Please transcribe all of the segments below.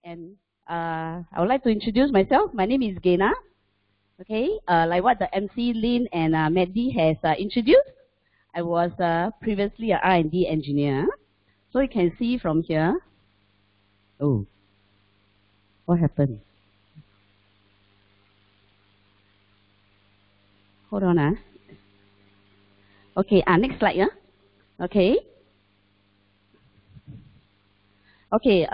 and I would like to introduce myself. My name is Gena. Okay, like what the MC Lin and Maddie has introduced, I was previously an R&D engineer. So you can see from here. Oh, what happened? Hold on. Okay, next slide. Okay. Okay,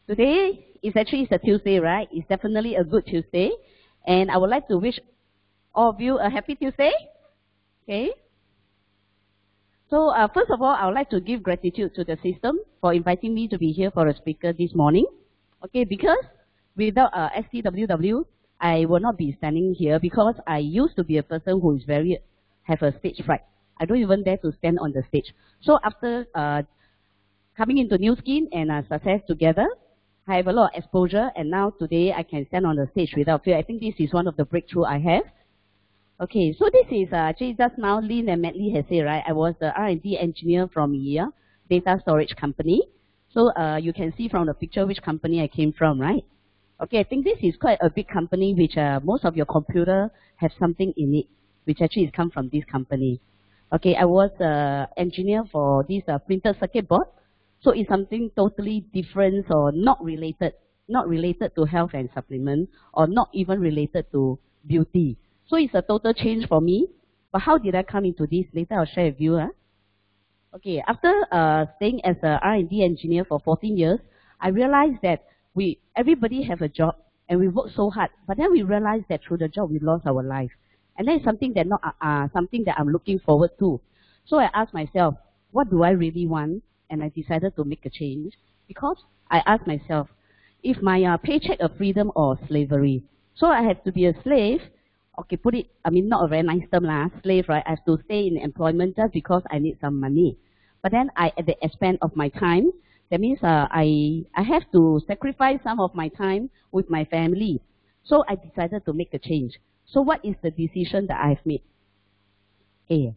today is actually a Tuesday, right? It's definitely a good Tuesday. And I would like to wish all of you a happy Tuesday. Okay. So first of all, I would like to give gratitude to the system for inviting me to be here for a speaker this morning. Okay, because without STWW, I will not be standing here because I used to be a person who is have a stage fright. I don't even dare to stand on the stage. So after coming into New Skin and success together, I have a lot of exposure, and now today I can stand on the stage without fear. I think this is one of the breakthrough I have. Okay, so this is actually just now Lin and Matt Lee has said, right? I was the R&D engineer from EA, data storage company. So you can see from the picture which company I came from, right? Okay, I think this is quite a big company which most of your computer have something in it, which actually has come from this company. Okay, I was engineer for this printed circuit board. So it's something totally different or not related to health and supplement, or not even related to beauty. So it's a total change for me. But how did I come into this? Later I'll share with you. Okay, after staying as an R&D engineer for 14 years, I realized that everybody have a job and we work so hard. But then we realized that through the job we lost our life. And that is something that something that I'm looking forward to. So I asked myself, what do I really want? And I decided to make a change because I asked myself, if my paycheck a freedom or slavery? So I have to be a slave. Okay, not a very nice term slave, right? I have to stay in employment just because I need some money. But then at the expense of my time, that means I have to sacrifice some of my time with my family. So I decided to make a change. So what is the decision that I've made? Okay.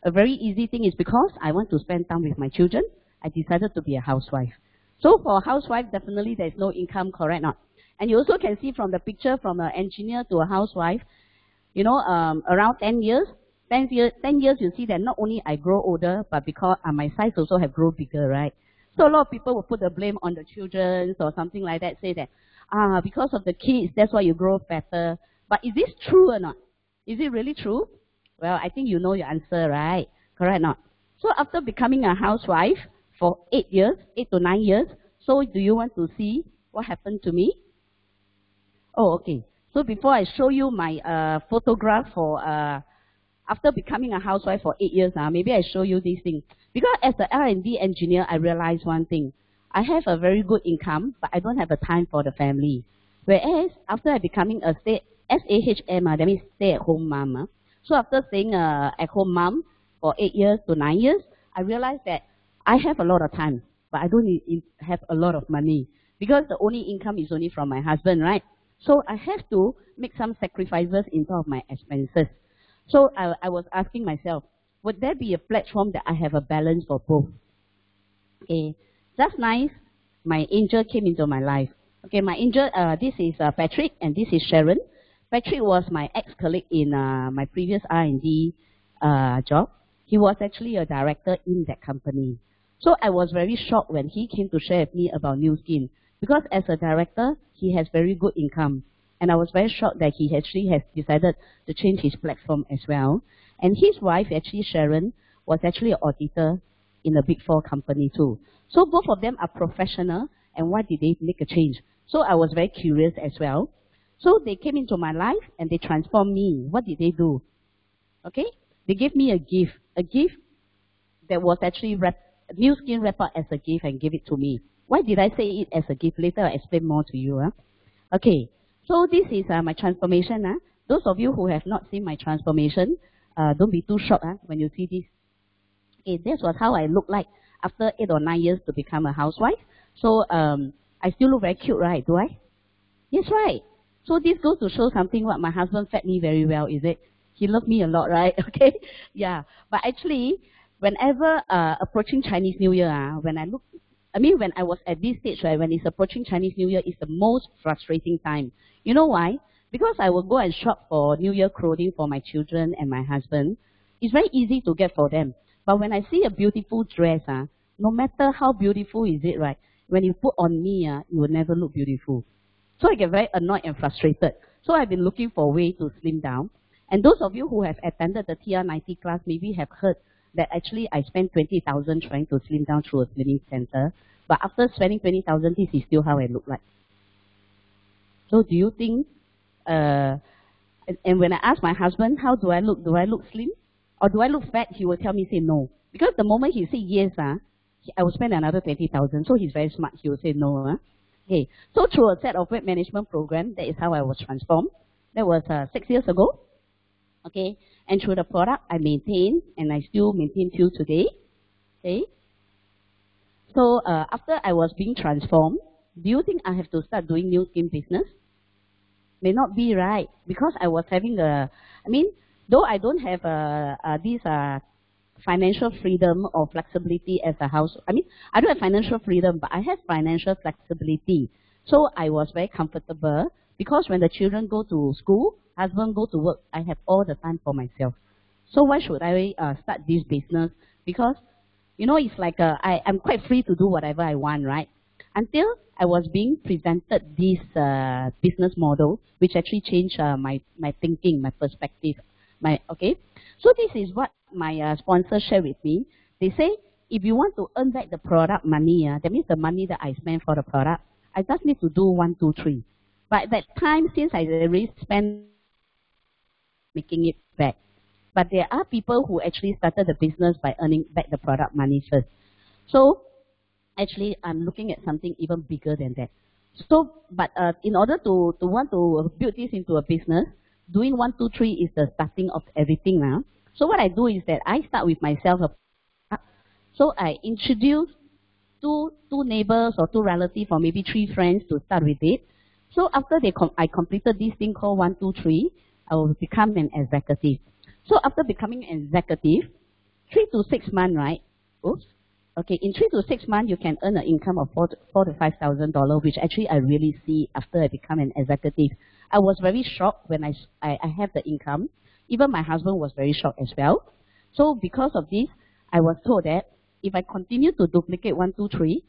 A very easy thing is because I want to spend time with my children, I decided to be a housewife. So for a housewife, definitely there is no income, correct not? And you also can see from the picture from an engineer to a housewife, you know, around 10 years, you see that not only I grow older, but because my size also have grown bigger, right? So a lot of people will put the blame on the children or something like that, say that, because of the kids, that's why you grow fatter. But is this true or not? Is it really true? Well, I think you know your answer, right? Correct or not? So after becoming a housewife for 8 to 9 years, so do you want to see what happened to me? Oh, okay. So before I show you my photograph for after becoming a housewife for 8 years, maybe I show you this thing. Because as an R&D engineer, I realized one thing. I have a very good income, but I don't have the time for the family. Whereas after I becoming a SAHM, that means stay-at-home mom. So after staying at-home mom for 8 years to 9 years, I realized that I have a lot of time, but I don't have a lot of money because the only income is only from my husband, right? So I have to make some sacrifices in terms of my expenses. So I was asking myself, would there be a platform that I have a balance for both? Okay, just nice, my angel came into my life. Okay, my angel, this is Patrick and this is Sharon. Patrick was my ex-colleague in my previous R&D job. He was actually a director in that company. So I was very shocked when he came to share with me about New Skin. Because as a director, he has very good income. And I was very shocked that he actually has decided to change his platform as well. And his wife, actually Sharon, was actually an auditor in a Big 4 company too. So both of them are professional, and why did they make a change? So I was very curious as well. So they came into my life and they transformed me. What did they do? Okay? They gave me a gift that was actually New Skin wrapped up as a gift and gave it to me. Why did I say it as a gift? Later I'll explain more to you. Okay, so this is my transformation. Those of you who have not seen my transformation, don't be too shocked when you see this. Okay, this was how I look like after 8 or 9 years to become a housewife. So I still look very cute, right? Do I? Yes, right. So this goes to show something what my husband fed me very well, is it? He loved me a lot, right? Okay, yeah. But actually, whenever approaching Chinese New Year, when I look I mean, when I was at this stage, right, when it's approaching Chinese New Year, it's the most frustrating time. You know why? Because I will go and shop for New Year clothing for my children and my husband. It's very easy to get for them. But when I see a beautiful dress, no matter how beautiful is it, right, when you put on me, it will never look beautiful. So I get very annoyed and frustrated. So I've been looking for a way to slim down. And those of you who have attended the TR90 class maybe have heard that actually I spent 20,000 trying to slim down through a slimming center. But after spending 20,000, this is still how I look like. So do you think, and when I ask my husband, how do I look? Do I look slim? Or do I look fat? He will tell me, say no. Because the moment he say yes, I will spend another 20,000. So he's very smart. He will say no. Okay. So through a set of weight management program, that is how I was transformed. That was 6 years ago. Okay. And through the product, I maintain, and I still maintain till today. Okay. So after I was being transformed, do you think I have to start doing new skin business? May not be, right? Because I was having though I don't have this financial freedom or flexibility as a house. I don't have financial freedom, but I have financial flexibility. So I was very comfortable because when the children go to school, husband go to work, I have all the time for myself. So why should I start this business? Because, you know, it's like I'm quite free to do whatever I want, right? Until I was being presented this business model, which actually changed my thinking, my perspective. So this is what my sponsor shared with me. They say, if you want to earn back the product money, that means the money that I spent for the product, I just need to do 1, 2, 3. But at that time, since I already spent making it back. But there are people who actually started the business by earning back the product money first. So actually, I'm looking at something even bigger than that. So, but in order to want to build this into a business, doing 1, 2, 3 is the starting of everything now. So what I do is that I start with myself. So I introduce two neighbors or 2 relatives or maybe 3 friends to start with it. So after I completed this thing called 1, 2, 3, I will become an executive. So after becoming an executive, 3 to 6 months, right? Oops. Okay, in 3 to 6 months, you can earn an income of $4,000 to $5,000, which actually I really see after I become an executive. I was very shocked when I have the income. Even my husband was very shocked as well. So because of this, I was told that if I continue to duplicate 1, 2, 3,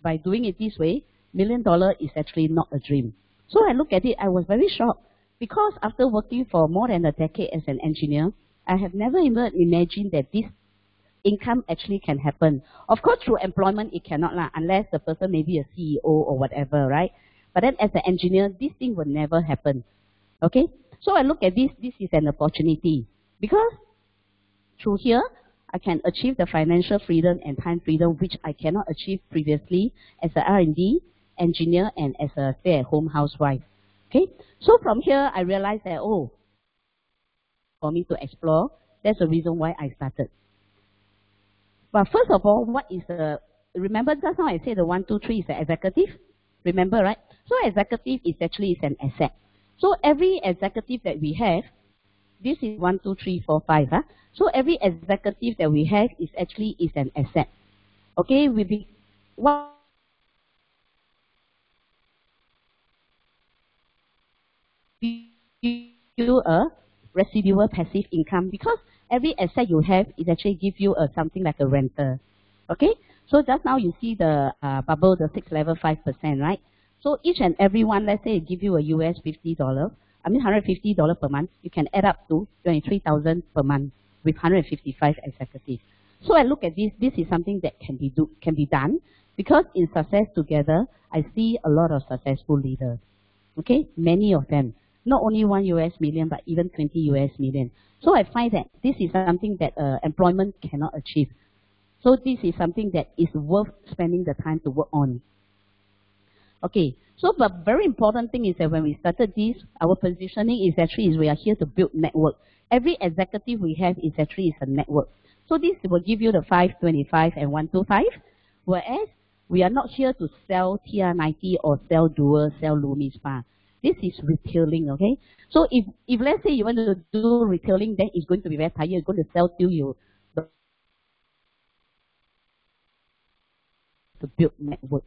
by doing it this way, $1 million is actually not a dream. So I look at it, I was very shocked. Because after working for more than a decade as an engineer, I have never even imagined that this income actually can happen. Of course, through employment, it cannot, unless the person may be a CEO or whatever, right? But then as an engineer, this thing will never happen. Okay? So I look at this is an opportunity. Because through here, I can achieve the financial freedom and time freedom, which I cannot achieve previously as an R&D engineer and as a stay-at-home housewife. Okay? So from here, I realized that, for me to explore, that's the reason why I started. But first of all, what is remember just now I said the 1, 2, 3 is the executive? Remember, right? So executive is actually an asset. So every executive that we have, this is 1, 2, 3, 4, 5. So every executive that we have is an asset. Okay, what you a residual passive income, because every asset you have is actually give you something like a rental. Okay, so just now you see the bubble, the 6 level 5%, right? So each and every one, let's say it give you a US $50, $150 per month, you can add up to 23,000 per month with 155 executives. So I look at this is something that can be done, because in Success Together, I see a lot of successful leaders. Okay, many of them. Not only $1 million, but even $20 million. So I find that this is something that employment cannot achieve. So this is something that is worth spending the time to work on. Okay, so the very important thing is that when we started this, our positioning is we are here to build network. Every executive we have is a network. So this will give you the 5, 25, and 125, whereas we are not here to sell TR90 or sell Dual, sell Lumi Spa. This is retailing, okay? So if let's say you want to do retailing, then it's going to be very tired. You're going to sell till you to build network.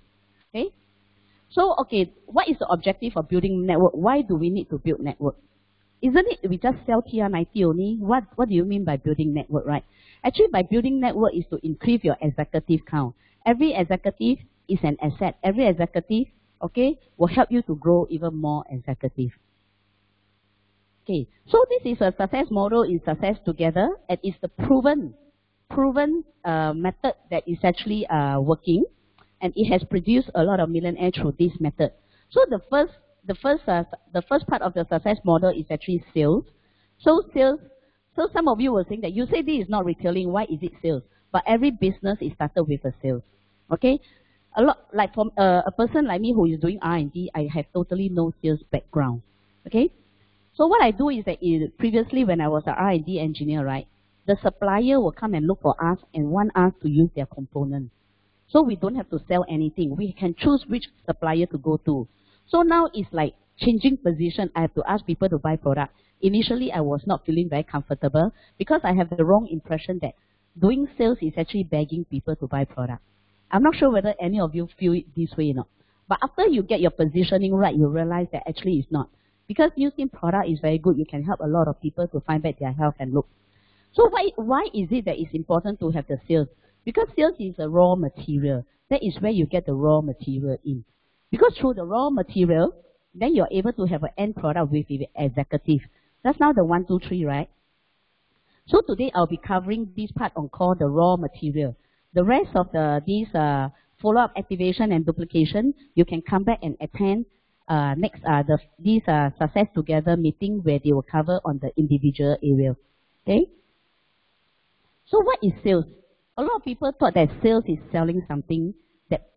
Okay? So, okay, what is the objective of building network? Why do we need to build network? Isn't it we just sell TR90 only? What do you mean by building network, right? Actually, by building network is to increase your executive count. Every executive is an asset. Every executive, okay, will help you to grow even more executive. Okay, so this is a success model in Success Together, and it's the proven method that is actually working, and it has produced a lot of millionaires through this method. So the first part of the success model is actually sales. So some of you were saying that you say this is not retailing. Why is it sales? But every business is started with a sales. Okay, a lot like from a person like me who is doing R&D, I have totally no sales background. Okay. So what I do is that previously when I was an R&D engineer, right, the supplier will come and look for us and want us to use their components. So we don't have to sell anything. We can choose which supplier to go to. So now it's like changing position. I have to ask people to buy product. Initially, I was not feeling very comfortable because I have the wrong impression that doing sales is actually begging people to buy product. I'm not sure whether any of you feel it this way or not. But after you get your positioning right, you realize that actually it's not. Because new skin product is very good, you can help a lot of people to find back their health and look. So why is it that it's important to have the sales? Because sales is a raw material. That is where you get the raw material in. Because through the raw material, then you're able to have an end product with the executive. That's now the 1, 2, 3, right? So today I'll be covering this part on called the raw material. The rest of these follow-up activation and duplication, you can come back and attend these Success Together meeting where they will cover on the individual area. Okay? So what is sales? A lot of people thought that sales is selling something that,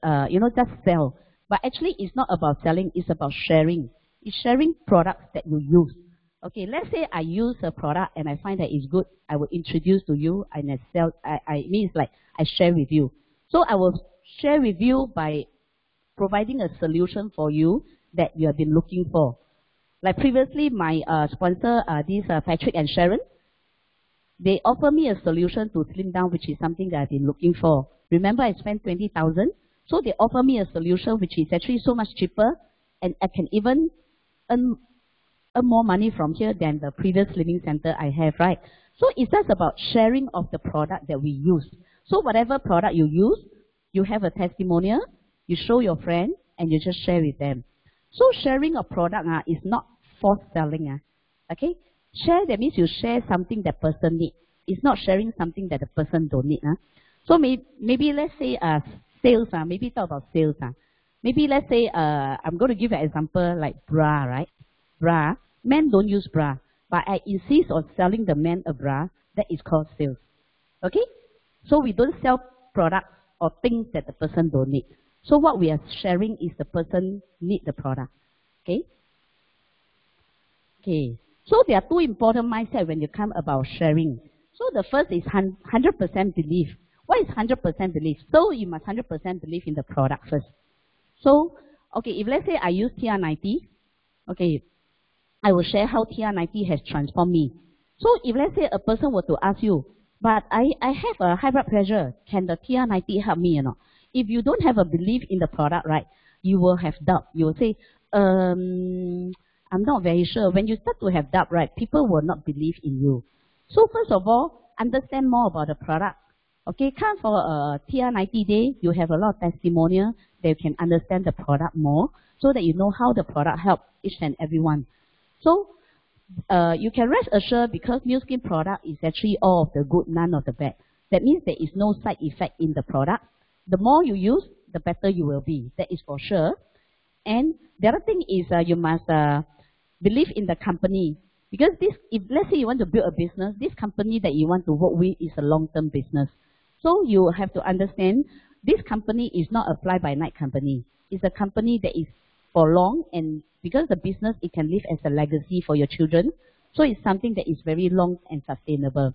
just sell. But actually it's not about selling, it's about sharing. It's sharing products that you use. Okay, let's say I use a product and I find that it's good. I will introduce to you and I sell. I mean, it's like I share with you. So I will share with you by providing a solution for you that you have been looking for. Like previously, my sponsor, Patrick and Sharon, they offer me a solution to slim down, which is something that I've been looking for. Remember, I spent 20,000, so they offer me a solution which is actually so much cheaper, and I can even earn more money from here than the previous slimming center I have, right? So it's just about sharing of the product that we use. So whatever product you use, you have a testimonial, you show your friend, and you just share with them. So sharing a product is not forced selling. Okay? Share, that means you share something that person needs. It's not sharing something that the person don't need. So maybe let's say sales. Maybe talk about sales. Maybe let's say I'm going to give an example like bra, right? Bra. Men don't use bra. But I insist on selling the men a bra. That is called sales. Okay? So we don't sell products or things that the person don't need. So what we are sharing is the person need the product. Okay? Okay. So there are two important mindsets when you come about sharing. So the first is 100% belief. What is 100% belief? So you must 100% believe in the product first. So, okay, if let's say I use TR90, okay, I will share how TR90 has transformed me. So if let's say a person were to ask you, but I have a high blood pressure, can the TR90 help me or not? If you don't have a belief in the product, right, you will have doubt. You will say, I'm not very sure. When you start to have doubt, right, people will not believe in you. So first of all, understand more about the product. Okay, come for a TR90 day, you have a lot of testimonial that you can understand the product more so that you know how the product helps each and everyone. So you can rest assured because New Skin product is actually all of the good, none of the bad. That means there is no side effect in the product. The more you use, the better you will be. That is for sure. And the other thing is you must believe in the company. Because if let's say you want to build a business, this company that you want to work with is a long-term business. So you have to understand this company is not a fly-by-night company. It's a company that is for long, and because the business, it can live as a legacy for your children. So it's something that is very long and sustainable.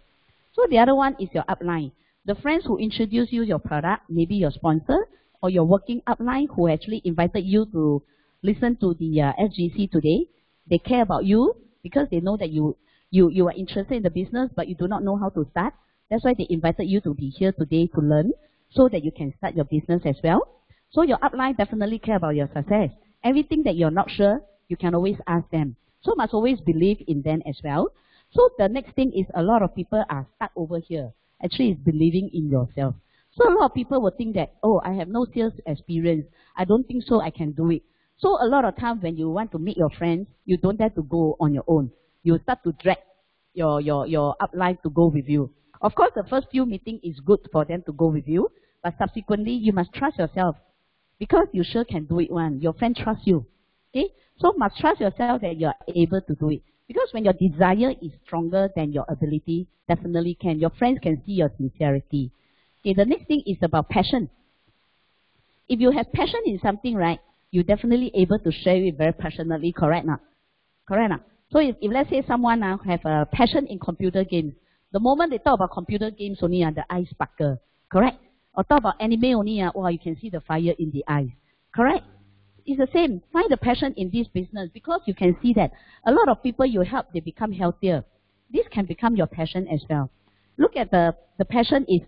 So the other one is your upline. The friends who introduce you your product, maybe your sponsor or your working upline who actually invited you to listen to the SGC today. They care about you because they know that you are interested in the business, but you do not know how to start. That's why they invited you to be here today to learn. so that you can start your business as well. So your upline definitely care about your success. Everything that you're not sure, you can always ask them. So must always believe in them as well. So the next thing is a lot of people are stuck over here. Actually, it's believing in yourself. So a lot of people will think that, oh, I have no sales experience. I don't think so I can do it. So a lot of times when you want to meet your friends, you don't dare to go on your own. You start to drag your upline to go with you. Of course, the first few meetings is good for them to go with you, but subsequently you must trust yourself because you sure can do it one. Your friend trusts you. Okay? So must trust yourself that you are able to do it. Because when your desire is stronger than your ability, definitely can. Your friends can see your sincerity. Okay, the next thing is about passion. If you have passion in something, right, you're definitely able to share it very passionately, correct not? Correct not? So if let's say someone now have a passion in computer games, the moment they talk about computer games only, the eyes sparkle, correct? Or talk about anime only, wow, you can see the fire in the eyes, correct? It's the same. Find the passion in this business because you can see that a lot of people you help, they become healthier. This can become your passion as well. Look at the passion is,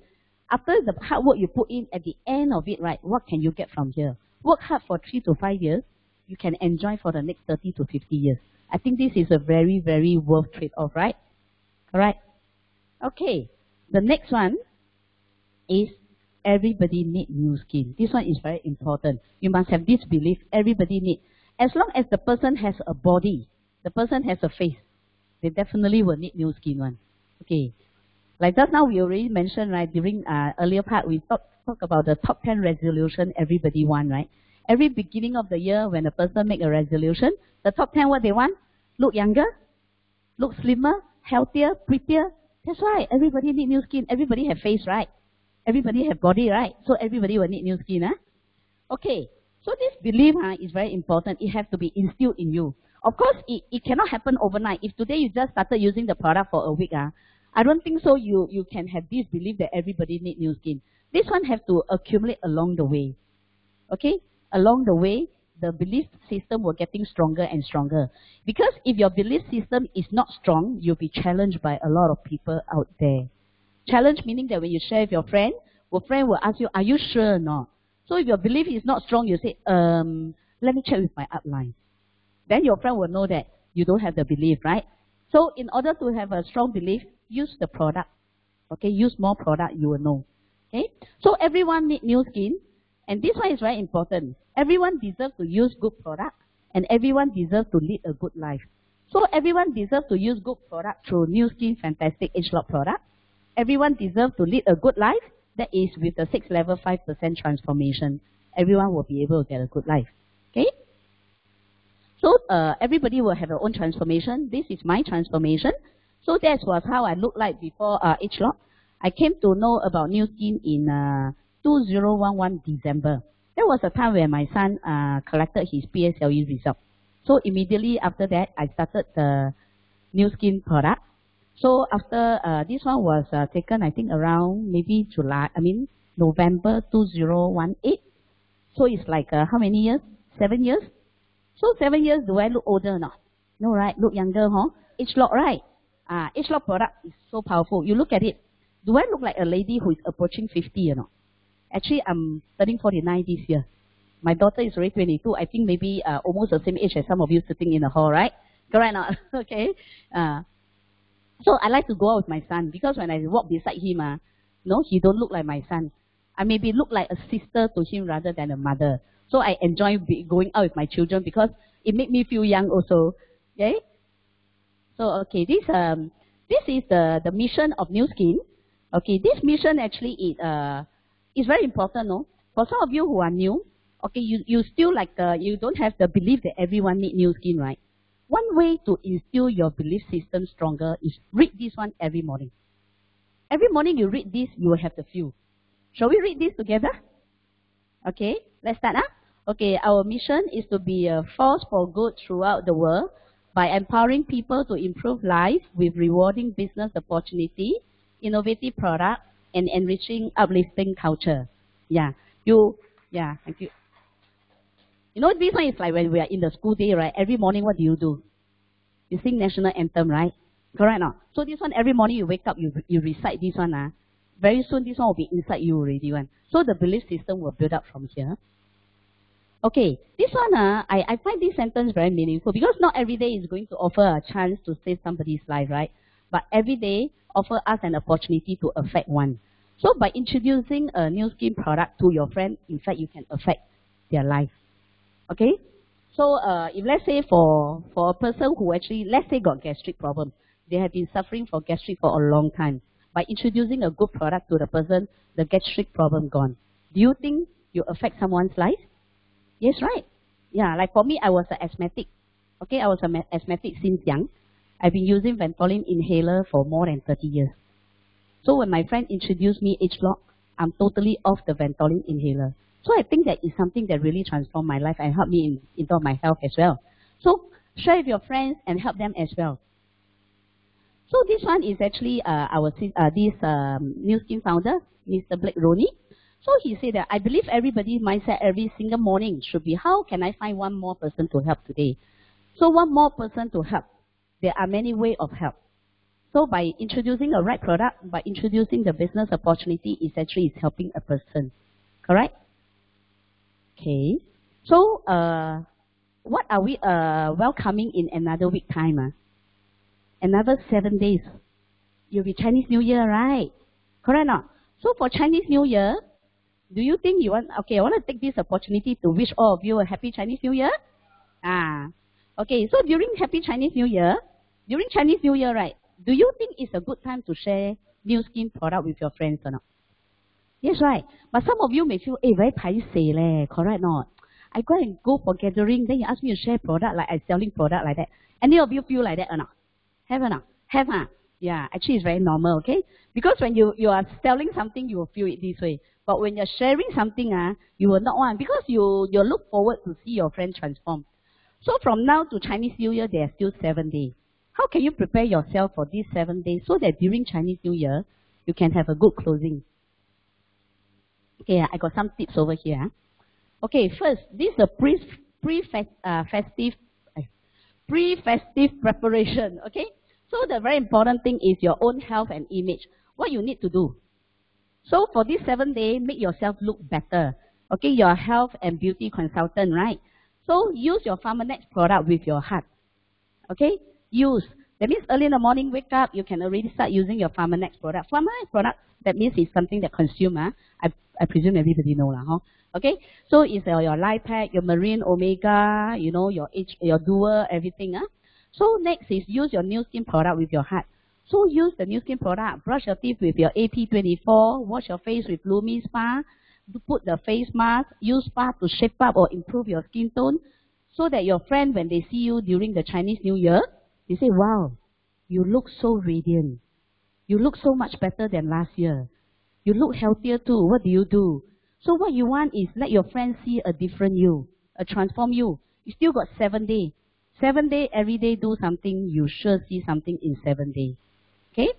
after the hard work you put in, at the end of it, right, what can you get from here? Work hard for 3 to 5 years, you can enjoy for the next 30 to 50 years. I think this is a very, very worth trade-off, right? Alright. Okay. The next one is everybody need new skin. This one is very important. You must have this belief, everybody need. As long as the person has a body, the person has a face, they definitely will need new skin one. Okay. Like just now we already mentioned, right, during earlier part, we talk about the top 10 resolution everybody want, right? Every beginning of the year when a person make a resolution, the top 10 what they want? Look younger, look slimmer, healthier, prettier. That's right. Everybody need new skin. Everybody have face, right? Everybody have body, right? So everybody will need new skin, huh? Okay. So this belief is very important. It has to be instilled in you. Of course, it cannot happen overnight. If today you just started using the product for a week, I don't think so you can have this belief that everybody need new skin. This one have to accumulate along the way. Okay? Along the way, the belief system will getting stronger and stronger. Because if your belief system is not strong, you'll be challenged by a lot of people out there. Challenge meaning that when you share with your friend will ask you, are you sure or not? So if your belief is not strong, you say, let me check with my upline. Then your friend will know that you don't have the belief, right? So in order to have a strong belief, use the product. Okay, use more product, you will know. Okay, so everyone need new skin. And this one is very important. Everyone deserves to use good product, and everyone deserves to lead a good life. So everyone deserves to use good product through New Skin Fantastic Age Lock product. Everyone deserves to lead a good life. That is with the 6 level 5% transformation. Everyone will be able to get a good life. Okay? So everybody will have their own transformation. This is my transformation. So that was how I looked like before Age Lock. I came to know about New Skin in 2011 December. That was the time when my son collected his PSLE result. So immediately after that, I started the New Skin product. So after this one was taken, I think around maybe November 2018. So it's like how many years? 7 years. So 7 years, do I look older or not? No, right? Look younger, huh? Age Lock, right? Age Lock product is so powerful. You look at it. Do I look like a lady who is approaching 50 or not? Actually, I'm turning 49 this year. My daughter is already 22. I think maybe almost the same age as some of you sitting in the hall, right? Correct or not? Okay. So I like to go out with my son because when I walk beside him, no, he don't look like my son. I maybe look like a sister to him rather than a mother. So I enjoy going out with my children because it makes me feel young also. Okay. So okay, this is the mission of New Skin. Okay, this mission actually is very important, no? For some of you who are new, okay, you still like you don't have the belief that everyone needs new skin, right? One way to instill your belief system stronger is read this one every morning. Every morning you read this, you will have the feel. Shall we read this together? Okay, let's start. Okay, our mission is to be a force for good throughout the world by empowering people to improve life with rewarding business opportunity, innovative product, and enriching, uplifting culture. Thank you. You know, this one is like when we are in the school day, right? Every morning, what do? You sing national anthem, right? Correct or not? So this one, every morning you wake up, you recite this one. very soon this one will be inside you already one. So the belief system will build up from here. Okay, this one, I find this sentence very meaningful because not every day is going to offer a chance to save somebody's life, right? But every day offer us an opportunity to affect one. So by introducing a new skin product to your friend, in fact, you can affect their life. Okay? So if let's say for a person who actually, let's say got gastric problem, they have been suffering for gastric for a long time. By introducing a good product to the person, the gastric problem gone. Do you think you affect someone's life? Yes, right? Yeah, like for me, I was an asthmatic. Okay, I was an asthmatic since young. I've been using Ventolin inhaler for more than 30 years. So when my friend introduced me H-Lock, I'm totally off the Ventolin inhaler. So I think that is something that really transformed my life and helped me in terms of my health as well. So share with your friends and help them as well. So this one is actually new skin founder, Mr. Blake Roney. So he said that I believe everybody's mindset every single morning should be, how can I find one more person to help today? So one more person to help. There are many ways of help. So by introducing a right product, by introducing the business opportunity, essentially is helping a person. Correct? Okay. So what are we welcoming in another week time? Another 7 days. You'll be Chinese New Year, right? Correct or not? So for Chinese New Year, do you think you want, okay, I want to take this opportunity to wish all of you a happy Chinese New Year. Okay, so during happy Chinese New Year, right, do you think it's a good time to share new skin product with your friends or not? Yes, right. But some of you may feel, very paiseh leh, correct or not? I go for gathering, then you ask me to share product, like I'm selling product like that. Any of you feel like that or not? Have or not? Have, huh? Yeah, actually it's very normal, okay? Because when you are selling something, you will feel it this way. But when you're sharing something, you will not want, because you look forward to see your friend transform. So from now to Chinese New Year, there are still 7 days. How can you prepare yourself for these 7 days so that during Chinese New Year, you can have a good closing? Okay, I got some tips over here. Okay, first, this is a pre-festive preparation, okay? So the very important thing is your own health and image. What you need to do. So for this 7 days, make yourself look better. Okay, your health and beauty consultant, right? So use your PharmaNext product with your heart. Okay, use. That means early in the morning, wake up, you can already start using your PharmaNext product. PharmaNext product, that means it's something that consumer. I presume everybody know lah, huh? Okay, so it's your Life Pack, your Marine Omega, you know, your Dual, everything. So next is use your new skin product with your heart. So use the new skin product. Brush your teeth with your AP24. Wash your face with Lumi Spa. Put the face mask. Use spa to shape up or improve your skin tone. So that your friend, when they see you during the Chinese New Year, they say, wow, you look so radiant. You look so much better than last year. You look healthier too. What do you do? So what you want is let your friends see a different you, a transformed you. You still got 7 days. 7 days, every day do something, you sure see something in 7 days. Okay?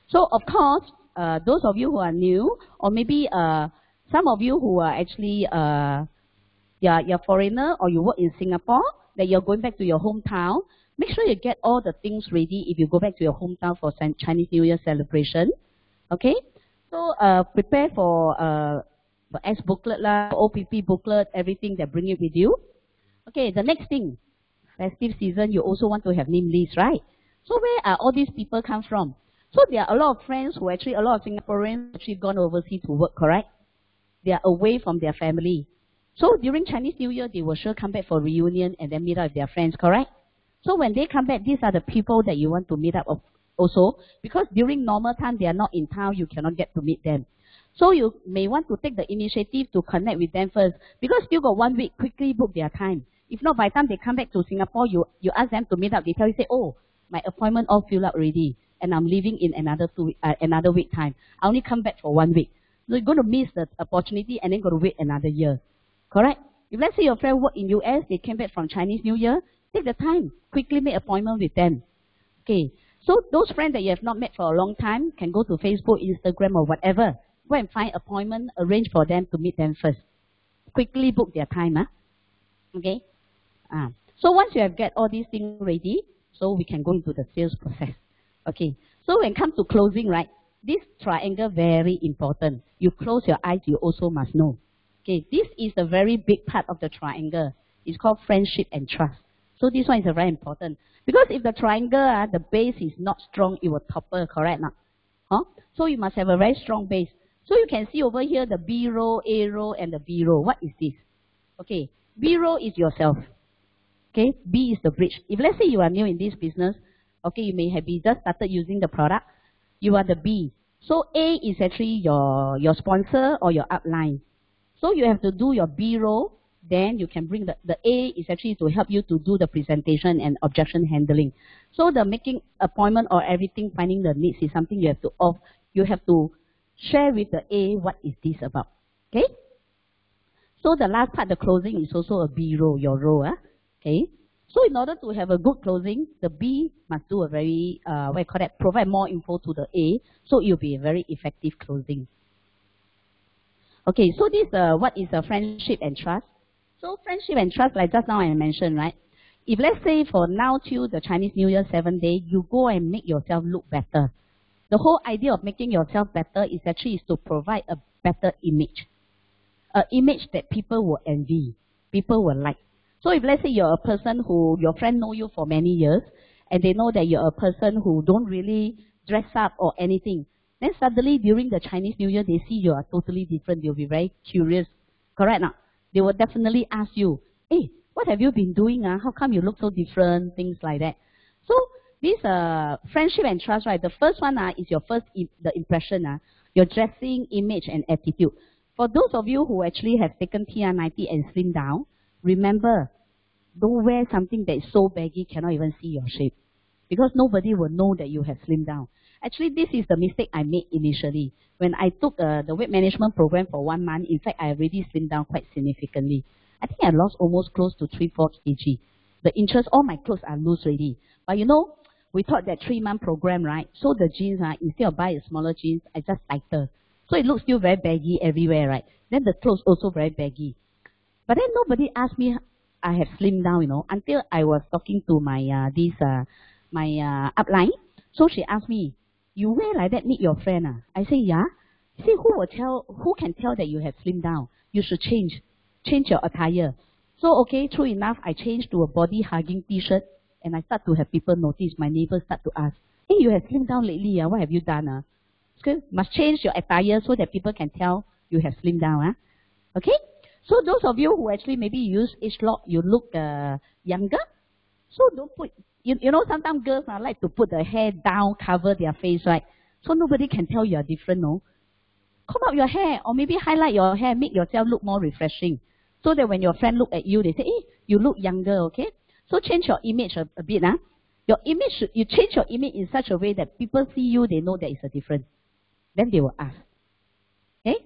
So, of course, those of you who are new, or maybe some of you who are actually, you're foreigner, or you work in Singapore, that you're going back to your hometown, make sure you get all the things ready if you go back to your hometown for Chinese New Year celebration. Okay? So, prepare for S booklet, OPP booklet, everything that bring it with you. Okay, the next thing. Festive season, you also want to have name list, right? So where are all these people come from? So there are a lot of friends who actually, a lot of Singaporeans actually gone overseas to work, correct? They are away from their family. So during Chinese New Year, they will sure come back for reunion and then meet up with their friends, correct? So when they come back, these are the people that you want to meet up also. Because during normal time, they are not in town, you cannot get to meet them. So you may want to take the initiative to connect with them first. Because still got 1 week, quickly book their time. If not, by the time they come back to Singapore, you ask them to meet up. They tell you, say, oh, my appointment all filled up already, and I'm leaving in another week time. I only come back for 1 week. So you're going to miss the opportunity and then going to wait another year. Correct? If let's say your friend work in US, they came back from Chinese New Year, take the time, quickly make appointment with them. Okay. So those friends that you have not met for a long time can go to Facebook, Instagram, or whatever. Go and find appointment, arrange for them to meet them first. Quickly book their time. Okay. So once you have get all these things ready, so we can go into the sales process. Okay. So when it comes to closing, right, this triangle very important. You close your eyes, you also must know. Okay, this is a very big part of the triangle. It's called friendship and trust. So this one is very important. Because if the triangle, the base is not strong, it will topple, correct? Not? Huh? So you must have a very strong base. So you can see over here the B row, A row, and the B row. What is this? Okay, B row is yourself. Okay, B is the bridge. If let's say you are new in this business, okay, you may have just started using the product, you are the B. So A is actually your sponsor or your upline. So you have to do your B row, then you can bring the A is actually to help you to do the presentation and objection handling. So the making appointment or everything, finding the needs is something you have to share with the A what is this about. Okay? So the last part, the closing, is also a B row, your row. Okay? So in order to have a good closing, the B must do a very, provide more info to the A, so it will be a very effective closing. Okay, so this, what is a friendship and trust? So friendship and trust, like just now I mentioned, right? If let's say for now till the Chinese New Year 7 days, you go and make yourself look better. The whole idea of making yourself better is actually to provide a better image. An image that people will envy, people will like. So if let's say you're a person who, your friend know you for many years, and they know that you're a person who don't really dress up or anything, then suddenly during the Chinese New Year, they see you are totally different. They'll be very curious. Correct now? They will definitely ask you, hey, what have you been doing? How come you look so different? Things like that. So this friendship and trust, right? The first one is your first the impression, your dressing, image, and attitude. For those of you who actually have taken TR90 and slimmed down, remember, don't wear something that is so baggy, cannot even see your shape. Because nobody will know that you have slimmed down. Actually, this is the mistake I made initially. When I took the weight management program for 1 month, in fact, I already slimmed down quite significantly. I think I lost almost close to 3-4 kg. The interest, all my clothes are loose already. But you know, we thought that 3-month program, right? So the jeans, instead of buying smaller jeans, I just tighter. So it looks still very baggy everywhere, right? Then the clothes also very baggy. But then nobody asked me I have slimmed down, you know, until I was talking to my upline. So she asked me, you wear like that, meet your friend? I say, yeah. She say, who can tell that you have slimmed down? You should change your attire. So okay, true enough, I changed to a body hugging t-shirt, and I start to have people notice. My neighbors start to ask, hey, you have slimmed down lately, what have you done? Okay, must change your attire so that people can tell you have slimmed down. Okay? So those of you who actually maybe use H-lock, you look younger. So don't put, you know, sometimes girls like to put the hair down, cover their face, right? So nobody can tell you are different, no? Comb out your hair, or maybe highlight your hair, make yourself look more refreshing. So that when your friend look at you, they say, hey, you look younger, okay? So change your image a bit. Your image, you change your image in such a way that people see you, they know there is a difference. Then they will ask. Okay?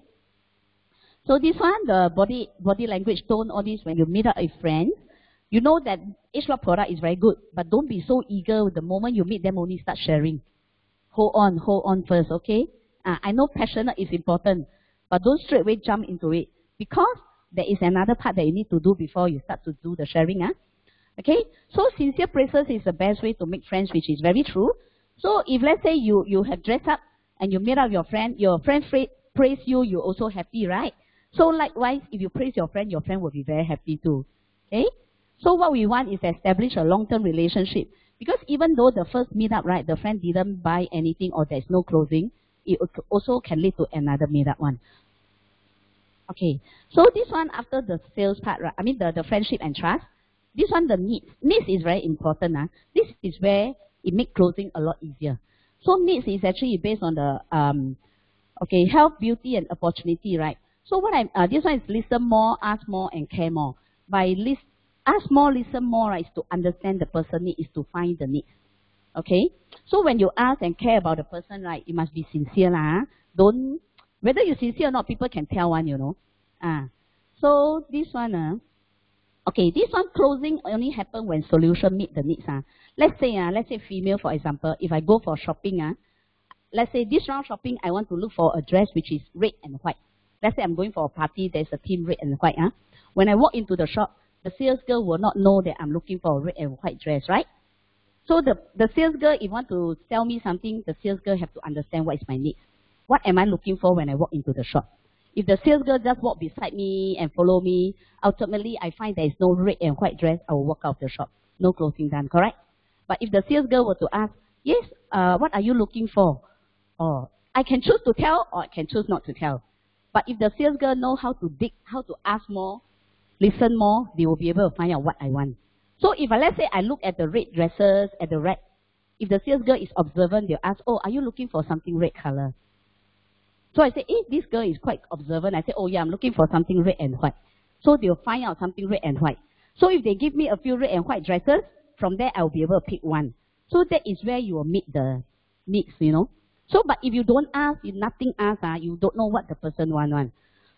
So this one, the body language, tone, all this, when you meet up with friends, you know that H-lock product is very good, but don't be so eager the moment you meet them, only start sharing. Hold on first, okay? I know passionate is important, but don't straight away jump into it, because there is another part that you need to do before you start to do the sharing. Okay? So sincere praises is the best way to make friends, which is very true. So if let's say you have dressed up and you meet up your friend praise you, you're also happy, right? So likewise, if you praise your friend will be very happy too. Okay? So what we want is to establish a long-term relationship. Because even though the first meetup, right, the friend didn't buy anything or there's no closing, it also can lead to another meetup one. Okay, so this one after the sales part, right, I mean the friendship and trust, this one the needs. Needs is very important. This is where it makes closing a lot easier. So needs is actually based on the health, beauty, and opportunity, right? So what this one is listen more, ask more, and care more. By ask more, listen more, right, is to understand the person need, is to find the needs. Okay? So when you ask and care about the person, right, you must be sincere. Don't, whether you're sincere or not, people can tell one, you know. So this one, this one closing only happen when solution meet the needs. Let's say female, for example, if I go for shopping, let's say this round shopping, I want to look for a dress which is red and white. Let's say I'm going for a party, there's a theme red and white. When I walk into the shop, the sales girl will not know that I'm looking for a red and white dress, right? So the sales girl, if you want to sell me something, the sales girl have to understand what is my need. What am I looking for when I walk into the shop? If the sales girl just walk beside me and follow me, ultimately I find there is no red and white dress, I will walk out of the shop. No closing done, correct? But if the sales girl were to ask, yes, what are you looking for? Or I can choose to tell or I can choose not to tell. But if the sales girl know how to dig, how to ask more, listen more, they will be able to find out what I want. So if let's say I look at the red dresses, at the red, if the sales girl is observant, they'll ask, oh, are you looking for something red color? So I say, this girl is quite observant. I say, oh yeah, I'm looking for something red and white. So they'll find out something red and white. So if they give me a few red and white dresses, from there I'll be able to pick one. So that is where you will meet the needs, you know. So, but if you don't ask, if nothing asked, you don't know what the person want.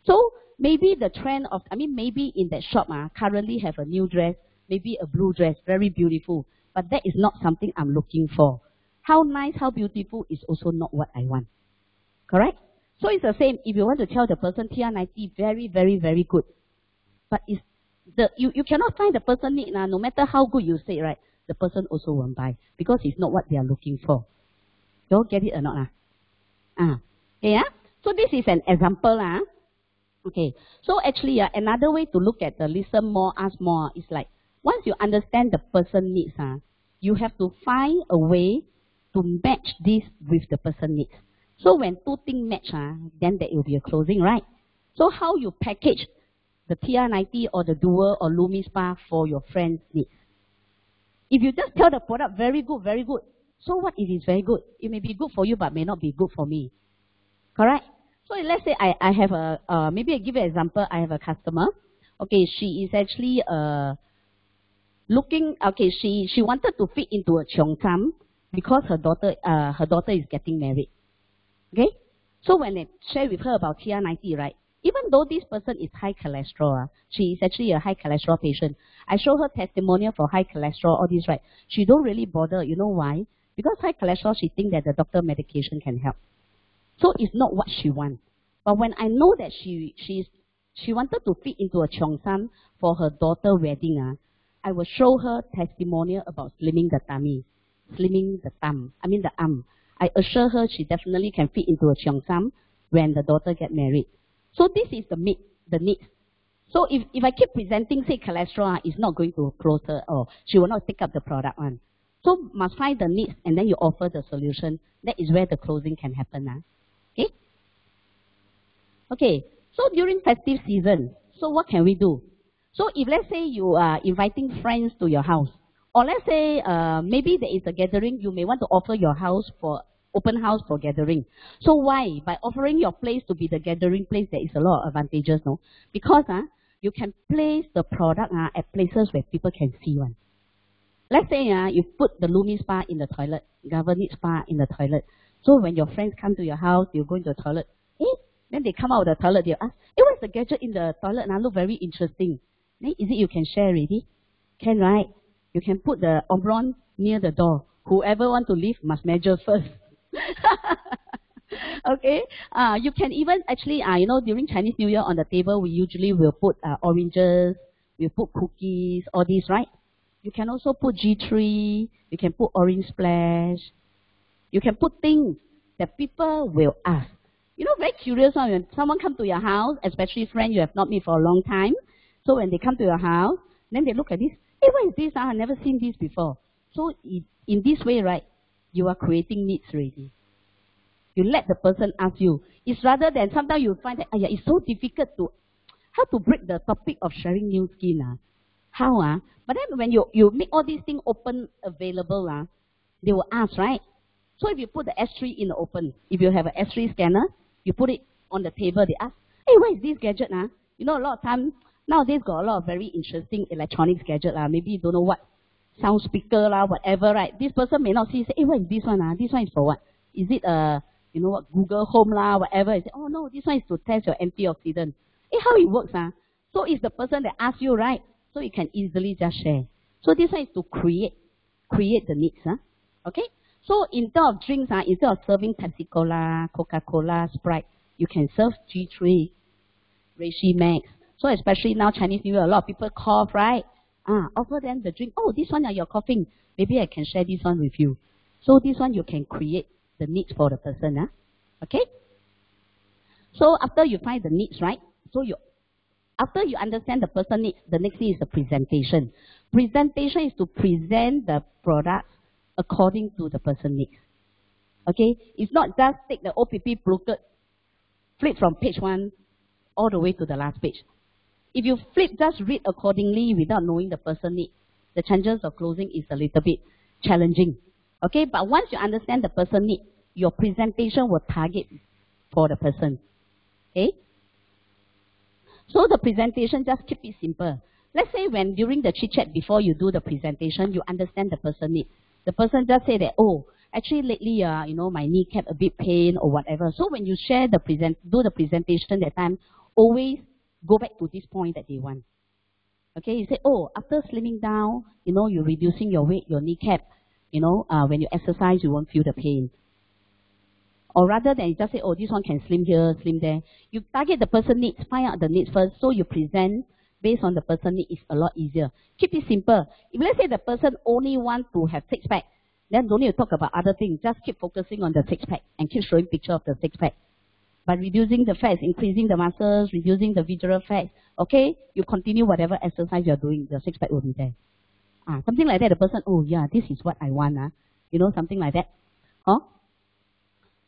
So maybe the trend of, maybe in that shop currently have a new dress, maybe a blue dress, very beautiful. But that is not something I'm looking for. How nice, how beautiful is also not what I want. Correct? So it's the same. If you want to tell the person TR90, very, very, very good. But it's you cannot find the person need no matter how good you say, right? The person also won't buy because it's not what they are looking for. You all get it or not? Okay, yeah? So this is an example. Okay. So actually, another way to look at the listen more, ask more is like, once you understand the person needs, you have to find a way to match this with the person needs. So when two things match, then there will be a closing, right? So how you package the TR90 or the Dual or Lumi Spa for your friend's needs? If you just tell the product, very good, very good. So what if it's very good? It may be good for you, but may not be good for me. Correct? So let's say I have a, maybe I give you an example. I have a customer. Okay, she is actually looking, okay, she wanted to fit into a cheongsam because her daughter is getting married. Okay? So when I share with her about TR90, right, even though this person is high cholesterol, she is actually a high cholesterol patient. I show her testimonial for high cholesterol, all this, right? She don't really bother. You know why? Because high cholesterol, she thinks that the doctor medication can help. So it's not what she wants. But when I know that she wanted to fit into a cheongsam for her daughter wedding, I will show her testimonial about slimming the tummy, slimming the the arm. I assure her she definitely can fit into a cheongsam when the daughter get married. So this is the needs. So if I keep presenting, say, cholesterol, it's not going to close her or she will not take up the product one. So must find the needs and then you offer the solution. That is where the closing can happen. Okay? Okay, so during festive season, so what can we do? So if let's say you are inviting friends to your house, or let's say maybe there is a gathering, you may want to offer your house for open house for gathering. So why? By offering your place to be the gathering place, there is a lot of advantages, no? Because you can place the product at places where people can see one. Let's say you put the Lumi Spa in the toilet, Government Spa in the toilet. So when your friends come to your house, you go into the toilet. Then they come out of the toilet, they'll ask, what's the gadget in the toilet? Look very interesting. Then is it you can share already? Can, right? You can put the omron near the door. Whoever want to leave must measure first. Okay, you can even actually, during Chinese New Year on the table, we usually will put oranges, we'll put cookies, all these, right? You can also put G3, you can put orange splash. You can put things that people will ask. Very curious when someone come to your house, especially friends you have not met for a long time. So when they come to your house, then they look at this. What is this? I've never seen this before. So in this way, right, you are creating needs already. You let the person ask you. It's rather than sometimes you find that it's so difficult how to break the topic of sharing new skin. How? But then when you make all these things open, available, they will ask, right? So if you put the S3 in the open, if you have an S3 scanner, you put it on the table, they ask, what is this gadget? A lot of time, nowadays got a lot of very interesting electronics gadget. Maybe you don't know what, sound speaker, whatever, right? This person may not see, say, what is this one? This one is for what? Is it Google Home, whatever? Say, oh no, this one is to test your antioxidant. How it works? So it's the person that asks you, right? So you can easily just share. So this one is to create the needs. Okay? So instead of drinks, instead of serving Pepsi-Cola, Coca-Cola, Sprite, you can serve G3, Reishi Max. So especially now Chinese New Year, a lot of people cough, right? Offer them the drink. Oh, this one you're coughing. Maybe I can share this one with you. So this one you can create the needs for the person. Okay? So after you find the needs, right? After you understand the person needs, the next thing is the presentation. Presentation is to present the product according to the person needs. Okay? It's not just take the OPP booklet, flip from page 1 all the way to the last page. If you just read accordingly without knowing the person needs, the chances of closing is a little bit challenging. Okay? But once you understand the person needs, your presentation will target for the person. Okay? So the presentation, just keep it simple. Let's say when during the chit-chat before you do the presentation, you understand the person needs. The person just say that, oh, actually lately, my kneecap a bit pain or whatever. So when you share the do the presentation that time, always go back to this point that they want. Okay, you say, oh, after slimming down, you're reducing your weight, your kneecap, when you exercise, you won't feel the pain. Or rather than you just say, oh, this one can slim here, slim there. You target the person needs, find out the needs first, so you present based on the person needs is a lot easier. Keep it simple. If let's say the person only wants to have six-pack, then don't need to talk about other things. Just keep focusing on the six-pack and keep showing picture of the six-pack. But reducing the fats, increasing the muscles, reducing the visceral fats, okay? You continue whatever exercise you're doing, the six-pack will be there. Something like that, the person, oh yeah, this is what I want. Something like that. Huh?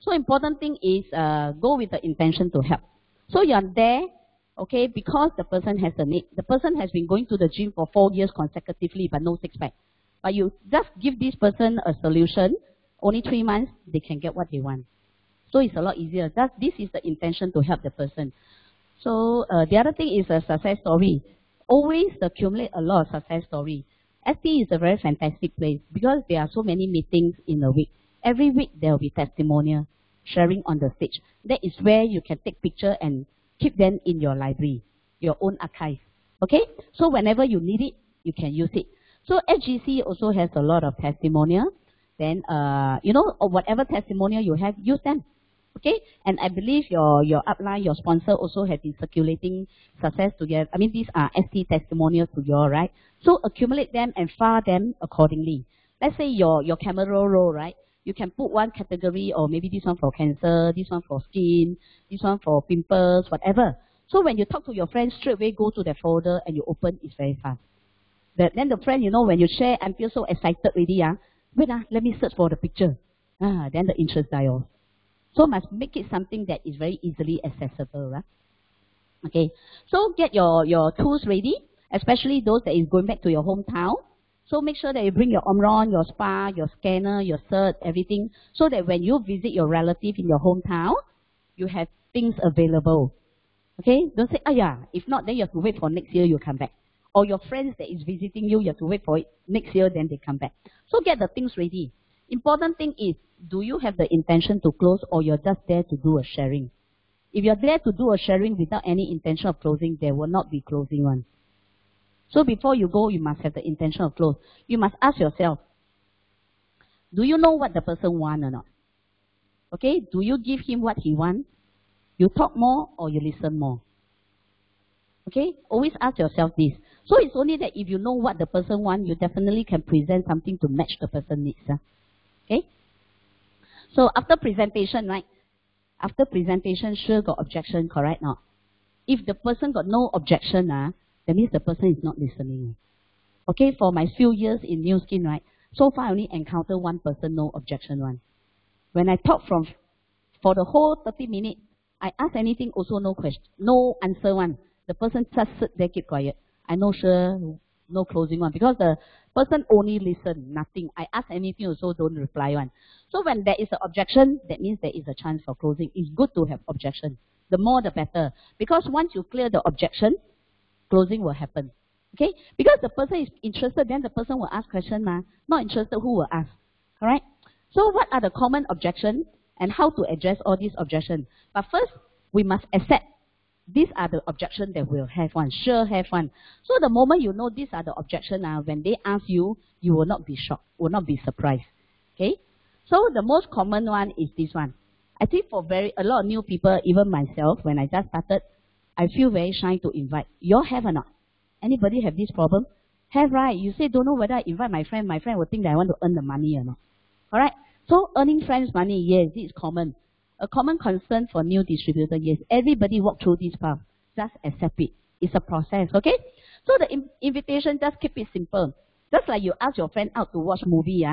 So important thing is go with the intention to help. So you're there, okay, because the person has a need. The person has been going to the gym for 4 years consecutively but no six-pack. But you just give this person a solution, only 3 months, they can get what they want. So it's a lot easier. This is the intention to help the person. So the other thing is a success story. Always accumulate a lot of success story. ST is a very fantastic place because there are so many meetings in a week. Every week there will be testimonial sharing on the stage. That is where you can take picture and keep them in your library, your own archive. Okay? So whenever you need it, you can use it. So SGC also has a lot of testimonial. Then, or whatever testimonial you have, use them. Okay? And I believe your upline, your sponsor also have been circulating success together. I mean, these are ST testimonials to you all, right? So accumulate them and file them accordingly. Let's say your camera roll, right? You can put one category, or maybe this one for cancer, this one for skin, this one for pimples, whatever. So when you talk to your friends, straight away go to the folder and you open, it's very fast. Then the friend, when you share, I feel so excited already. Wait, let me search for the picture. Then the interest die off. So must make it something that is very easily accessible, right? Okay, so get your tools ready, especially those that is going back to your hometown. So make sure that you bring your Omron, your spa, your scanner, your cert, everything, so that when you visit your relative in your hometown, you have things available. Okay, don't say, if not, then you have to wait for next year you come back. Or your friends that is visiting you, you have to wait for it next year, then they come back. So get the things ready. Important thing is, do you have the intention to close, or you're just there to do a sharing? If you're there to do a sharing without any intention of closing, there will not be closing one. So before you go, you must have the intention of close. You must ask yourself, do you know what the person wants or not? Okay, do you give him what he wants? You talk more or you listen more? Okay, always ask yourself this. So it's only that if you know what the person wants, you definitely can present something to match the person's needs. Okay? So after presentation, right? After presentation, sure got objection, correct not? If the person got no objection, that means the person is not listening. Okay, for my few years in New Skin, right? So far I only encountered one person, no objection one. When I talk for the whole 30 minutes, I ask anything, also no question, no answer one. The person just sit there, keep quiet. I know sure, no closing one. Because the person only listen, nothing. I ask anything, also don't reply one. So when there is an objection, that means there is a chance for closing. It's good to have objection. The more the better. Because once you clear the objection, closing will happen. Okay? Because the person is interested, then the person will ask question. Not interested, who will ask? Alright? So what are the common objections and how to address all these objections? But first, we must accept these are the objections that we'll have one. Sure have one. So the moment you know these are the objections, when they ask you, you will not be shocked, will not be surprised. Okay? So the most common one is this one. I think for a lot of new people, even myself, when I just started, I feel very shy to invite. You all have or not? Anybody have this problem? Have, right? You say, don't know whether I invite my friend will think that I want to earn the money or not. Alright? So earning friends' money, yes, this is common. A common concern for new distributor, yes. Everybody walk through this path. Just accept it. It's a process, okay? So the invitation, just keep it simple. Just like you ask your friend out to watch movie,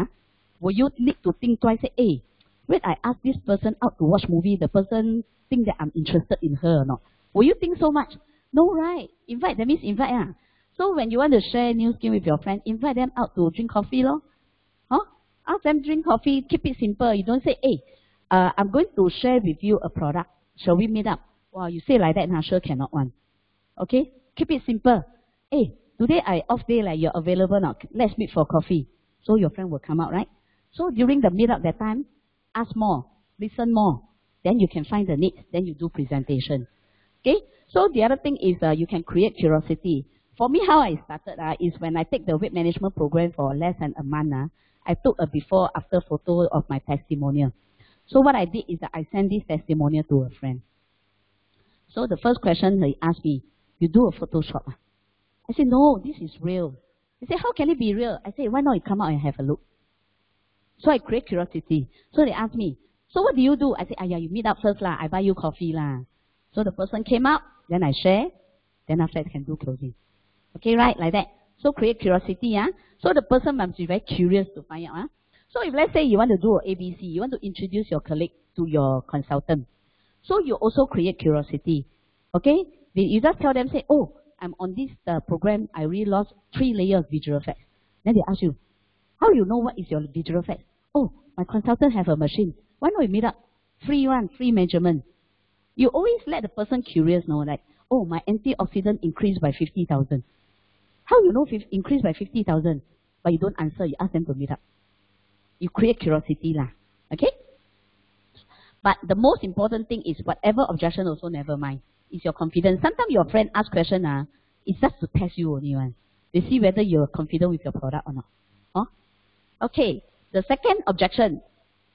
will you need to think twice, say, hey, when I ask this person out to watch movie, the person think that I'm interested in her or not? Will you think so much? No, right? Invite, that means invite. So when you want to share new skill with your friend, invite them out to drink coffee, lor. Huh? Ask them drink coffee, keep it simple. You don't say, hey, I'm going to share with you a product. Shall we meet up? Wow, you say like that, sure cannot one. Okay? Keep it simple. Hey, today I off day, like you're available now. Let's meet for coffee. So your friend will come out, right? So during the meetup that time, ask more, listen more. Then you can find the needs. Then you do presentation. Okay? So the other thing is you can create curiosity. For me, how I started is when I take the weight management program for less than a month. I took a before-after photo of my testimonial. So what I did is that I sent this testimonial to a friend. So the first question he asked me, you do a Photoshop? I said, no, this is real. He said, how can it be real? I said, why not you come out and have a look? So I create curiosity. So they asked me, so what do you do? I said, you meet up first lah. I buy you coffee lah. So the person came out, then I share, then after I can do closing. Okay, right? Like that. So create curiosity. So the person must be very curious to find out. So if let's say you want to do an ABC, you want to introduce your colleague to your consultant. So you also create curiosity. Okay? You just tell them, say, oh, I'm on this program, I really lost 3 layers of visual effects. Then they ask you, how do you know what is your visual effects? Oh, my consultant have a machine. Why not we meet up? Free one, free measurement. You always let the person curious know, like, oh, my antioxidant increased by 50,000. How you know increased by 50,000? But you don't answer, you ask them to meet up. You create curiosity lah. Okay? But the most important thing is whatever objection also never mind. It's your confidence. Sometimes your friend ask question, it's just to test you only one. They see whether you're confident with your product or not. Huh? Okay. The second objection,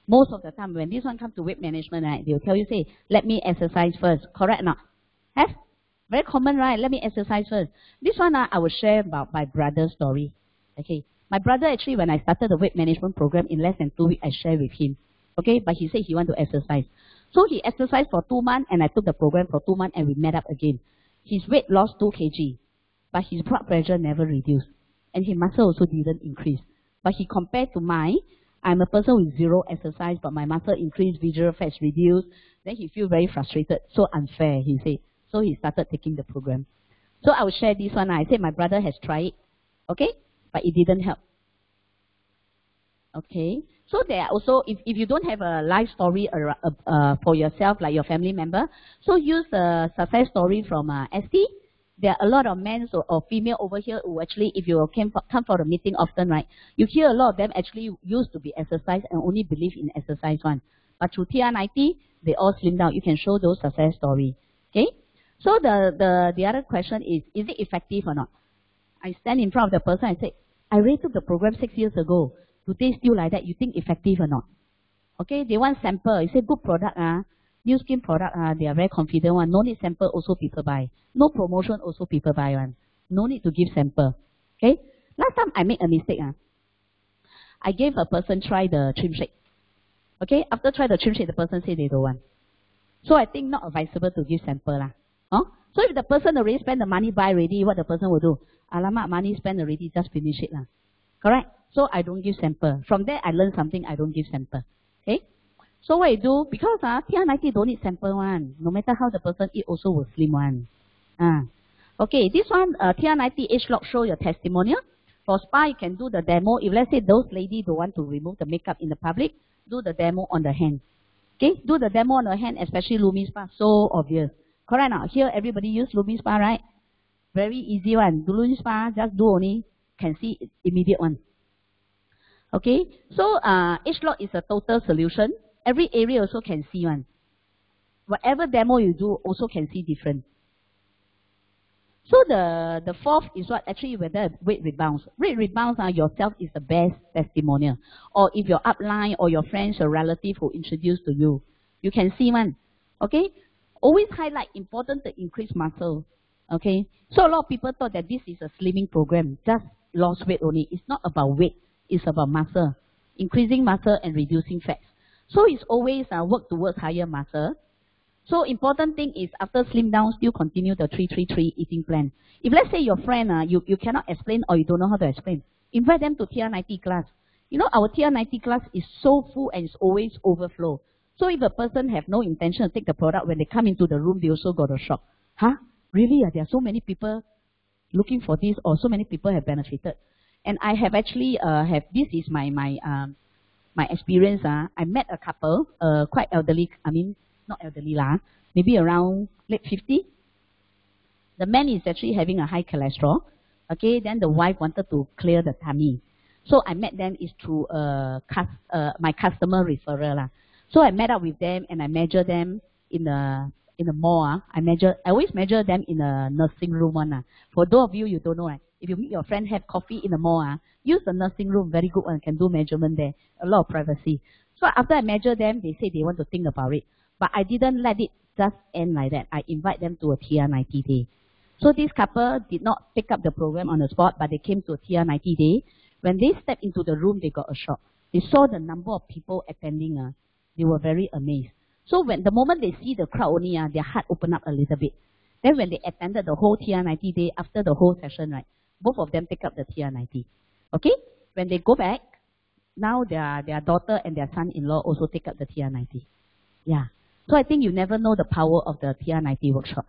most of the time when this one comes to weight management, they'll tell you, say, let me exercise first. Correct or not? Have? Very common, right? Let me exercise first. This one I will share about my brother's story. Okay. My brother actually, when I started the weight management program in less than 2 weeks, I shared with him. Okay, but he said he want to exercise. So he exercised for 2 months and I took the program for 2 months and we met up again. His weight lost 2 kg, but his blood pressure never reduced. And his muscle also didn't increase. But he compared to mine, I'm a person with 0 exercise, but my muscle increased, visual fats reduced. Then he feel very frustrated. So unfair, he said. So he started taking the program. So I will share this one. I said my brother has tried it. Okay? But it didn't help. Okay? So there are also, if you don't have a life story for yourself, like your family member, so use a success story from ST. There are a lot of men or female over here who actually, if you come for the meeting often, right, you hear a lot of them actually used to be exercise and only believe in exercise one. But through TR90, they all slimmed down. You can show those success story. Okay? So the other question is it effective or not? I stand in front of the person and say, I already took the program 6 years ago. Today still like that, you think effective or not? Okay, they want sample. You say good product, new skin product, they are very confident one. No need sample, also people buy. No promotion, also people buy one. No need to give sample. Okay, last time I made a mistake. I gave a person try the trim shake. Okay, after try the trim shake, the person say they don't want. So I think not advisable to give sample lah. Huh? So if the person already spend the money buy already, what the person will do? Alamak, money spent already, just finish it lah. Correct? So I don't give sample. From there, I learned something, I don't give sample. Okay? So what you do, because TR90 don't need sample one. No matter how the person eat, also will slim one. Okay, this one, TR90 age lock show your testimonial. For spa, you can do the demo. If let's say those ladies don't want to remove the makeup in the public, do the demo on the hand. Okay? Do the demo on the hand, especially Lumi Spa. So obvious. Correct now? Here, everybody use Lumi Spa, right? Very easy one. Do Lumi Spa, just do only. Can see immediate one. Okay, so age lock is a total solution. Every area also can see one. Whatever demo you do also can see different. So the fourth is what actually whether weight rebounds. Weight rebounds yourself is the best testimonial. Or if your upline or your friends or relative who introduced to you, you can see one. Okay, always highlight important to increase muscle. Okay, so a lot of people thought that this is a slimming program, just lost weight only. It's not about weight. It's about muscle, increasing muscle and reducing fats. So it's always work towards higher muscle. So important thing is after slim down, still continue the 3-3-3 eating plan. If let's say your friend, you cannot explain or you don't know how to explain, invite them to TR90 class. You know, our TR90 class is so full and it's always overflow. So if a person have no intention to take the product, when they come into the room, they also got a shock. Huh? Really? There are so many people looking for this, or so many people have benefited. And I have actually, this is my experience. I met a couple, quite elderly, I mean, not elderly lah, maybe around late 50. The man is actually having a high cholesterol. Okay, then the wife wanted to clear the tummy. So I met them is through my customer referral lah. So I met up with them and I measure them in the mall. I always measure them in a nursing room one. For those of you don't know, if you meet your friend have coffee in the mall, use the nursing room, very good one, can do measurement there, a lot of privacy. So after I measure them, they say they want to think about it. But I didn't let it just end like that. I invite them to a TR90 day. So this couple did not pick up the program on the spot, but they came to a TR90 day. When they stepped into the room, they got a shock. They saw the number of people attending. They were very amazed. So when the moment they see the crowd only, their heart opened up a little bit. Then when they attended the whole TR90 day, after the whole session, right, both of them take up the TR90. Okay? When they go back, now their daughter and their son-in-law also take up the TR90. Yeah. So I think you never know the power of the TR90 workshop.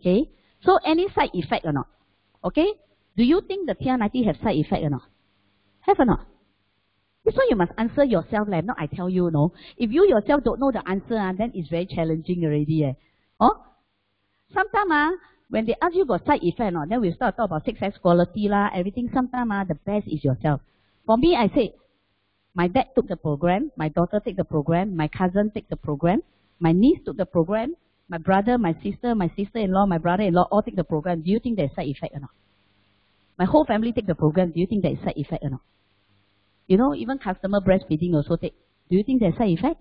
Okay? So any side effect or not? Okay? Do you think the TR90 have side effect or not? Have or not? This one you must answer yourself, like not I tell you, no. If you yourself don't know the answer, then it's very challenging already. Oh? Sometimes when they ask you got side effect, then we start to talk about 6S quality, everything. Sometimes the best is yourself. For me, I say, my dad took the program, my daughter took the program, my cousin took the program, my niece took the program, my brother, my sister-in-law, my brother-in-law all take the program. Do you think there's side effect or not? My whole family take the program. Do you think there's side effect or not? You know, even customer breastfeeding also take. Do you think there's side effect?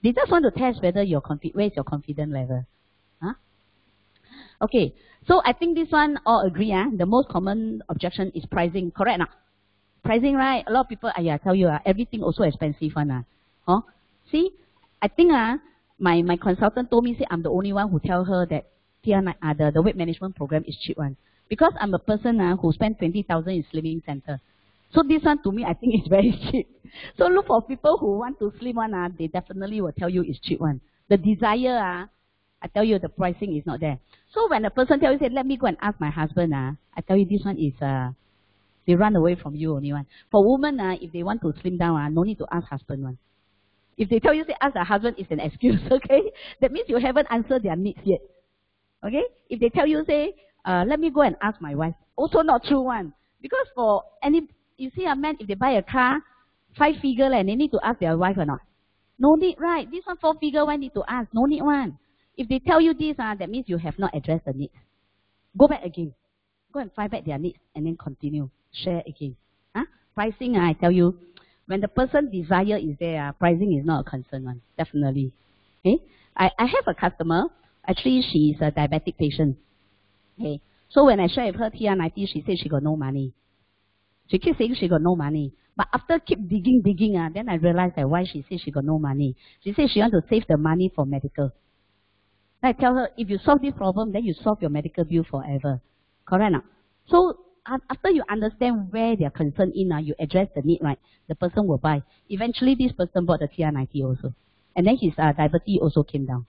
They just want to test whether where is your confidence level. Huh? Okay, so I think this one all agree. The most common objection is pricing. Correct or not? Pricing, right? A lot of people, I tell you, everything also expensive one. Huh? See, I think my consultant told me, say I'm the only one who tell her that the weight management program is cheap one. Because I'm a person who spent 20,000 in slimming center. So this one to me, I think is very cheap. So look for people who want to slim one, they definitely will tell you it's cheap one. The desire, I tell you the pricing is not there. So when a person tells you, say, let me go and ask my husband, I tell you this one is, they run away from you only one. For women, if they want to slim down, no need to ask husband one. If they tell you, say, ask the husband, it's an excuse, okay? That means you haven't answered their needs yet. Okay? If they tell you, say, let me go and ask my wife, also not true one. Because for any, you see a man, if they buy a car, 5-figure, and they need to ask their wife or not? No need, right? This one 4-figure, why need to ask? No need one. If they tell you this, that means you have not addressed the needs. Go back again. Go and find back their needs and then continue. Share again. Pricing, I tell you, when the person desire is there, pricing is not a concern one. Definitely. Okay? I have a customer. Actually, she is a diabetic patient. Okay. So when I share with her TR90, she said she got no money. She keeps saying she got no money. But after keep digging, then I realized that why she said she got no money. She said she wants to save the money for medical. I tell her, if you solve this problem, then you solve your medical bill forever. Correct now? So after you understand where they are concerned in, you address the need, right? The person will buy. Eventually, this person bought the TR90 also. And then his diabetes also came down.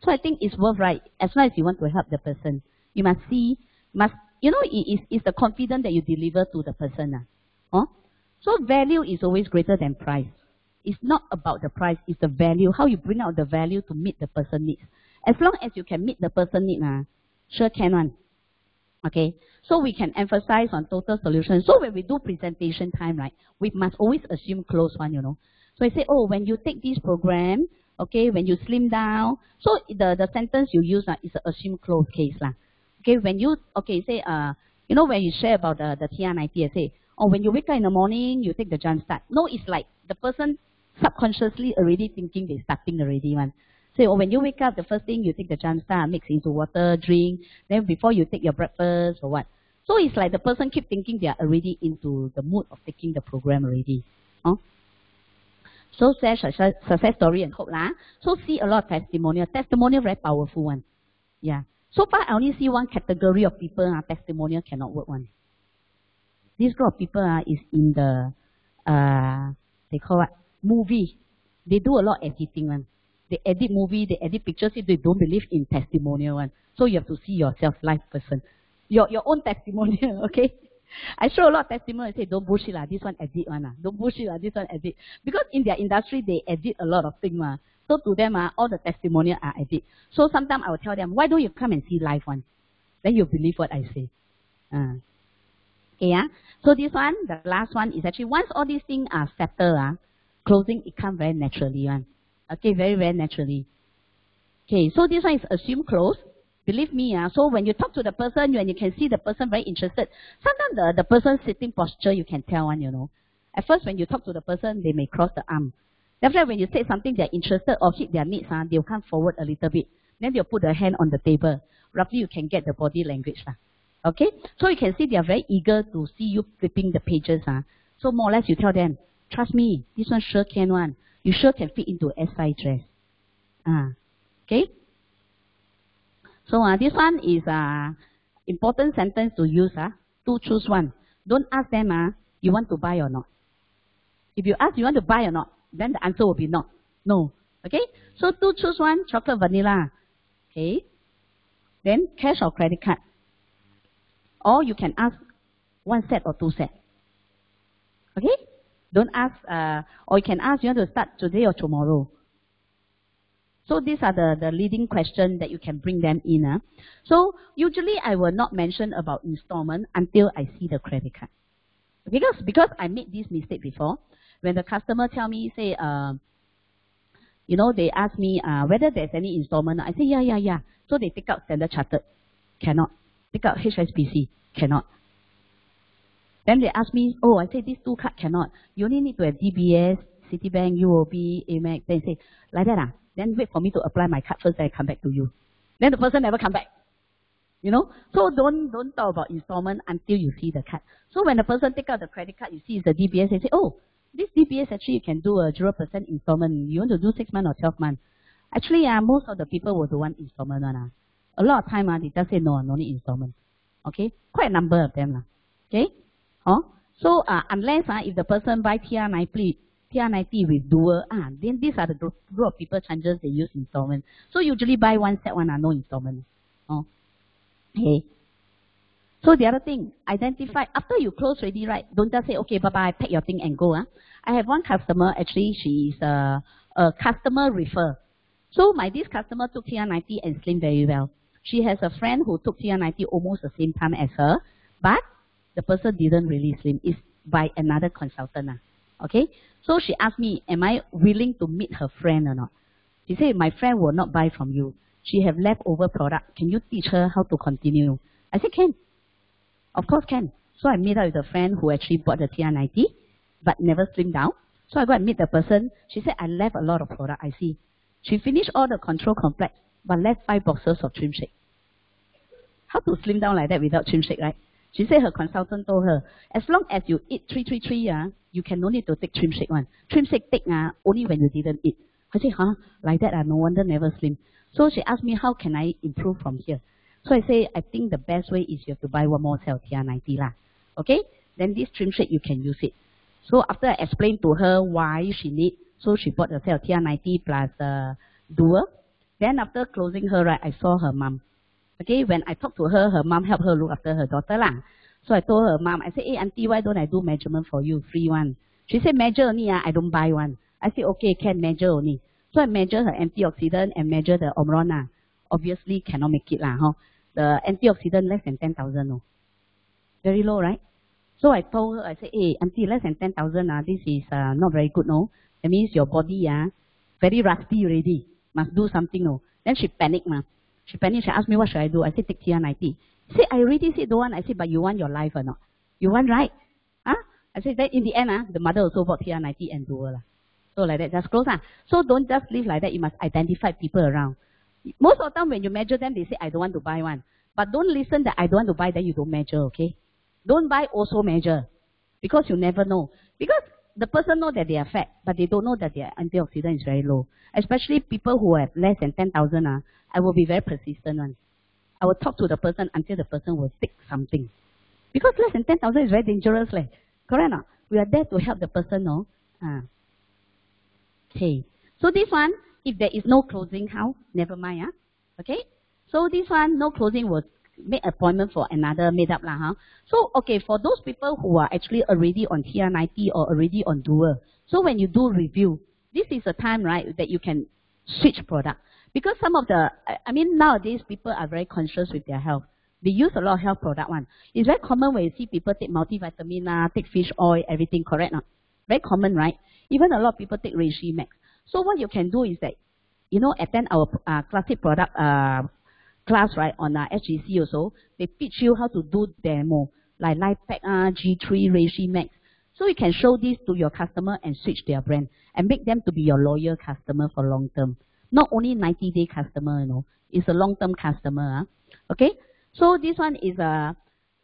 So I think it's worth, right? As long as you want to help the person, you must see, you know, it's the confidence that you deliver to the person. So value is always greater than price. It's not about the price, it's the value, how you bring out the value to meet the person's needs. As long as you can meet the person's need, sure can one. Okay, so we can emphasize on total solution. So when we do presentation time, right, we must always assume close one, you know. So I say, oh, when you take this program, okay, when you slim down, so the sentence you use is a assume close case. Okay, when you, okay, say, you know, when you share about the TR90, I say, oh, when you wake up in the morning, you take the jump start. No, it's like the person subconsciously already thinking they're starting already one. So when you wake up, the first thing you take the jump start, mix into water, drink, then before you take your breakfast or what. So it's like the person keep thinking they are already into the mood of taking the program already. So share success story and hope lah. So see a lot of testimonial. Testimonial very powerful one. Yeah. So far I only see one category of people testimonial cannot work one. This group of people is in the they call it movie. They do a lot of editing one. They edit movie, they edit pictures. They don't believe in testimonial one. So you have to see yourself live person. Your own testimonial, okay? I show a lot of testimonial. I say don't bullshit lah. This one edit one lah. Don't bullshit lah. This one edit. Because in their industry they edit a lot of things lah. So to them all the testimonial are edit. So sometimes I will tell them, why don't you come and see live one? Then you believe what I say. Okay, yeah. So this one, the last one is actually once all these things are settled, closing it comes very naturally one. Okay, very, very naturally. Okay, so this one is assume close. Believe me, so when you talk to the person, when you can see the person very interested, sometimes the person's sitting posture, you can tell one, you know. At first, when you talk to the person, they may cross the arm. After when you say something they're interested or hit their needs, they'll come forward a little bit. Then they'll put their hand on the table. Roughly, you can get the body language. Okay? So you can see they are very eager to see you flipping the pages. So more or less, you tell them, trust me, this one sure can one. You sure can fit into S size dress. Okay? So this one is important sentence to use. To choose one. Don't ask them you want to buy or not. If you ask you want to buy or not, then the answer will be not. No. Okay? So to choose one, chocolate vanilla. Okay? Then cash or credit card. Or you can ask one set or two set. Okay? Don't ask, or you can ask you want to start today or tomorrow. So these are the leading questions that you can bring them in. So usually I will not mention about installment until I see the credit card. Because I made this mistake before. When the customer tell me, say, you know, they ask me whether there's any installment. I say, yeah. So they take out Standard Chartered. Cannot. Take out HSBC. Cannot. Then they ask me, I say these two cards cannot. You only need to have DBS, Citibank, UOB, Amex. Then say, like that Then wait for me to apply my card first, then I come back to you. Then the person never come back. You know? So don't talk about installment until you see the card. So when the person take out the credit card, you see it's a DBS, they say, this DBS actually you can do a 0% installment. You want to do 6 months or 12 months. Actually, most of the people will do one installment one. A lot of time they just say no need installment. Okay? Quite a number of them. Okay? So unless if the person buy TR90 with dual, then these are the group of people chances they use installment. So usually buy one set one no installment. Okay. So the other thing, identify after you close ready, right? Don't just say okay, bye bye, pack your thing and go. I have one customer. Actually, she is a customer refer. So this customer took TR90 and slim very well. She has a friend who took TR90 almost the same time as her, but the person didn't really slim. It's by another consultant. Okay? So she asked me, am I willing to meet her friend or not? She said, my friend will not buy from you. She have leftover product. Can you teach her how to continue? I said, can. Of course can. So I meet up with a friend who actually bought the TR90, but never slimmed down. So I go and meet the person. She said, I left a lot of product. I see. She finished all the control complex, but left 5 boxes of trim shake. How to slim down like that without trim shake, right? She said her consultant told her, as long as you eat 333, you can no need to take trim shake one. Trim shake take only when you didn't eat. I said, like that, no wonder never slim. So she asked me, how can I improve from here? So I say, I think the best way is you have to buy one more cell TR90 lah. Okay? Then this trim shake, you can use it. So after I explained to her why she need, so she bought the cell TR90 plus dual. Then after closing her, right, I saw her mom. Okay, when I talked to her, her mom helped her look after her daughter lah. So I told her mom, I said, hey auntie, why don't I do measurement for you, free one? She said, measure only, I don't buy one. I said, okay, can measure only. So I measure her antioxidant and measure the Omron. Obviously cannot make it lah. The antioxidant less than 10,000. No. Very low, right? So I told her, I said, hey auntie, less than 10,000, this is not very good, no? That means your body very rusty already. Must do something, no? Then she panicked, She panicked, she asked me, what should I do? I said, take TR90. She said, I already said don't want. I said, but you want your life or not? You want, right? I said, that in the end, the mother also bought TR90 and dual. So like that, just close. So don't just live like that. You must identify people around. Most of the time when you measure them, they say, I don't want to buy one. But don't listen that I don't want to buy, then you don't measure, okay? Don't buy, also measure. Because you never know. Because the person know that they are fat, but they don't know that their antioxidant is very low. Especially people who have less than 10,000, I will be very persistent one. I will talk to the person until the person will take something. Because less than 10,000 is very dangerous. Correct or not? We are there to help the person, no? Okay. So this one, if there is no closing, how? Never mind. Okay. So this one, no closing, will make appointment for another made up. So, okay, for those people who are actually already on TR90 or already on dual, so when you do review, this is a time, right, that you can switch product. Because some of the, I mean, nowadays people are very conscious with their health. They use a lot of health product one. It's very common when you see people take multivitamin, take fish oil, everything, correct? Not? Very common, right? Even a lot of people take Reishi Max. So what you can do is that, you know, attend our classic product class, right, on SGC also. They teach you how to do demo, like Life Pack, G3, Reishi Max. So you can show this to your customer and switch their brand and make them to be your loyal customer for long term. Not only 90-day customer, you know, it's a long-term customer. Okay? So this one is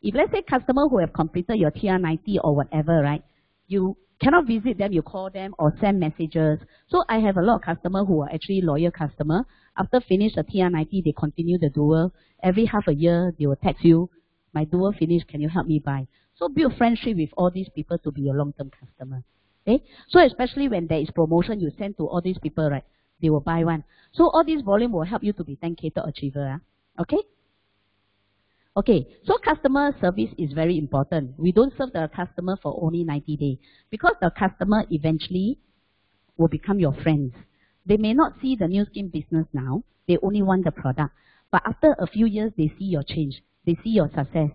if let's say customer who have completed your TR90 or whatever, right? You cannot visit them, you call them or send messages. So I have a lot of customers who are actually loyal customer. After finish the TR90, they continue the dual. Every half a year, they will text you, my dual finished, can you help me buy? So build friendship with all these people to be a long-term customer. Okay? So especially when there is promotion, you send to all these people, right? They will buy one. So all this volume will help you to be 10K top achiever. Okay? Okay, so customer service is very important. We don't serve the customer for only 90 days because the customer eventually will become your friends. They may not see the new skin business now. They only want the product. But after a few years, they see your change. They see your success.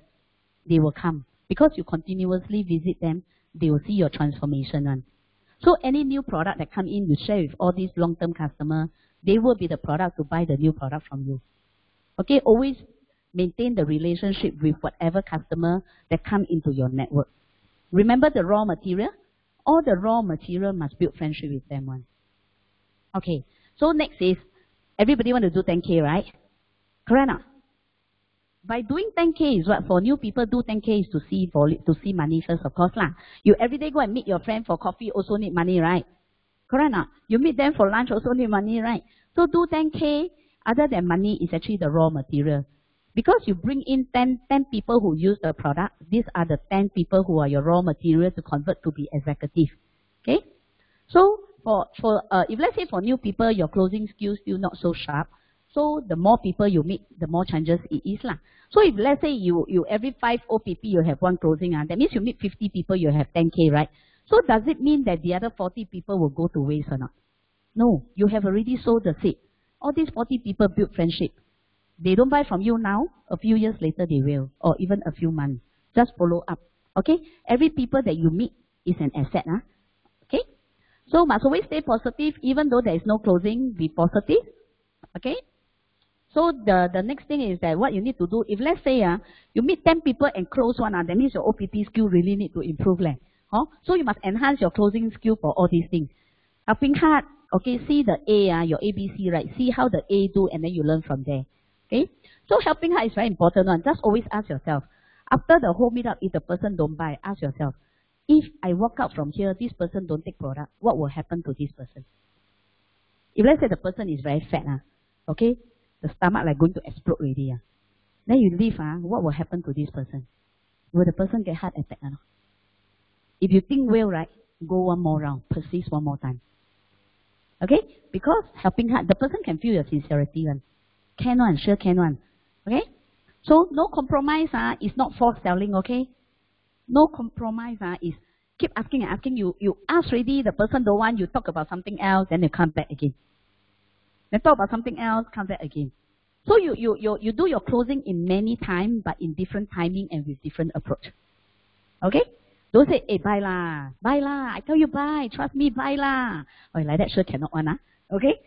They will come. Because you continuously visit them, they will see your transformation. So any new product that come in, you share with all these long-term customers, they will be the product to buy the new product from you. Okay, always maintain the relationship with whatever customer that come into your network. Remember the raw material? All the raw material must build friendship with them one. Okay, so next is, everybody want to do 10K, right? Correct not? By doing 10K is what? For new people, do 10K is to see money first, of course. You every day go and meet your friend for coffee, also need money, right? Correct not? You meet them for lunch, also need money, right? So do 10K, other than money, is actually the raw material. Because you bring in 10 people who use the product, these are the 10 people who are your raw material to convert to be executive. Okay? So, if let's say for new people, your closing skills still not so sharp, so the more people you meet, the more chances it is. So if let's say you every 5 OPP you have one closing, that means you meet 50 people, you have 10K, right? So does it mean that the other 40 people will go to waste or not? No, you have already sowed the seed. All these 40 people build friendship. They don't buy from you now, a few years later they will, or even a few months. Just follow up. Okay? Every people that you meet is an asset. Okay? So must always stay positive, even though there is no closing, be positive. Okay? So the next thing is that what you need to do, if let's say you meet 10 people and close one, that means your OPP skill really need to improve. So you must enhance your closing skill for all these things. Helping hard, okay, see the A, your ABC, right? See how the A do and then you learn from there. Okay? So helping hard is very important one. Just always ask yourself, after the whole meetup, if the person don't buy, ask yourself, if I walk out from here, this person don't take product, what will happen to this person? If let's say the person is very fat, okay, the stomach like going to explode already, then you leave, what will happen to this person? Will the person get heart attack? If you think well, right, go one more round, persist one more time. Okay? Because helping hard, the person can feel your sincerity. Can one, sure can one. Okay? So no compromise is not force selling, okay? No compromise is keep asking and asking. You ask already, the person don't want, you talk about something else, then you come back again. Then talk about something else, come back again. So you do your closing in many times, but in different timing and with different approach. Okay? Don't say, hey, buy lah, I tell you buy, trust me, buy lah. Oh, like that sure cannot one, okay?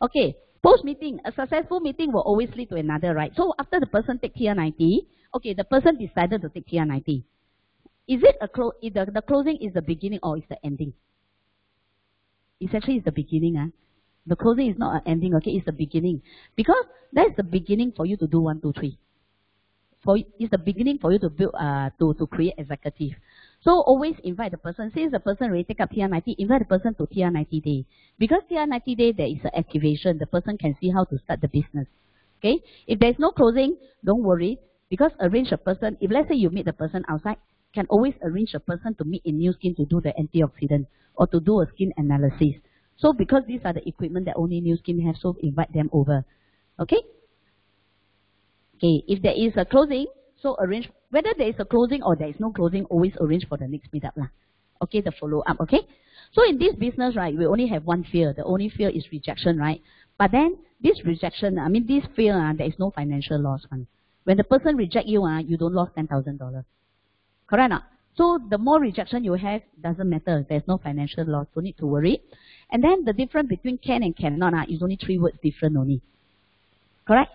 Okay, post-meeting, a successful meeting will always lead to another, right? So after the person take TR90, okay, the person decided to take TR90. Is it the closing is the beginning or is the ending? It's actually the beginning. The closing is not an ending, okay? It's the beginning. Because that's the beginning for you to do 1, 2, 3. it's the beginning for you to build, to create executive. So always invite the person. Since the person already take up TR90, invite the person to TR90 day. Because TR90 day, there is an activation. The person can see how to start the business. Okay? If there's no closing, don't worry. Because arrange a person, if let's say you meet the person outside, can always arrange a person to meet in New Skin to do the antioxidant or to do a skin analysis. So because these are the equipment that only New Skin has, so invite them over. Okay? Okay, if there is a closing, so arrange, whether there is a closing or there is no closing, always arrange for the next meetup lah. Okay, the follow-up, okay? So in this business, right, we only have one fear. The only fear is rejection, right? But then, this rejection, this fear, there is no financial loss. When the person reject you, you don't lose $10,000. Correct or not? So the more rejection you have, doesn't matter. There's no financial loss, don't need to worry. And then the difference between can and cannot is only 3 words different only. Correct?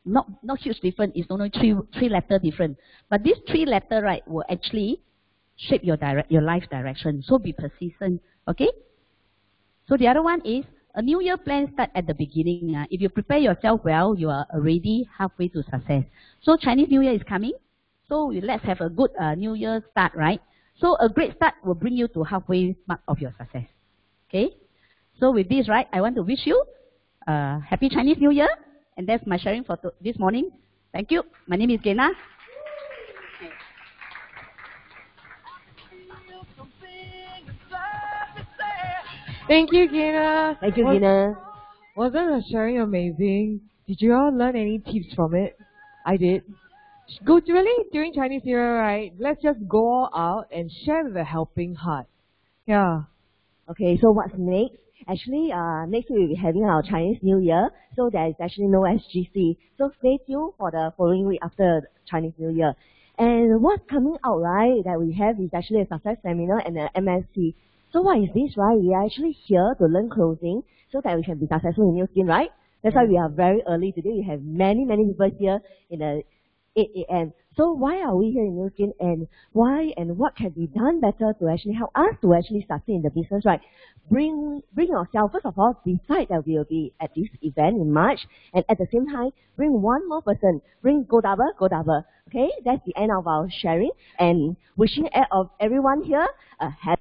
Not huge difference, it's only three letter different. But this 3 letter, right, will actually shape your life direction. So be persistent, okay? So the other one is, a new year plan start at the beginning. If you prepare yourself well, you are already halfway to success. So Chinese New Year is coming. So let's have a good New Year start, right? So a great start will bring you to halfway mark of your success. Okay? So with this, right, I want to wish you Happy Chinese New Year. And that's my sharing for this morning. Thank you. My name is Gena. Thank you, Gena. Thank you, Gena. Wasn't the sharing amazing? Did you all learn any tips from it? I did. Really, during Chinese New Year, right, let's just go out and share with a helping heart. Yeah. Okay, so what's next? Actually, next week we'll be having our Chinese New Year, so there is actually no SGC. So stay tuned for the following week after Chinese New Year. And what's coming out, right, that we have is actually a success seminar and an MSc. So what is this, right? We are actually here to learn closing so that we can be successful in New Skin, right? That's why we are very early today. We have many people here in the 8 a.m. So why are we here in New Skin, and why and what can be done better to actually help us to actually succeed in the business, right? Bring yourself, first of all, decide that we will be at this event in March, and at the same time, bring one more person. Bring go double. Okay, that's the end of our sharing, and wishing everyone here a happy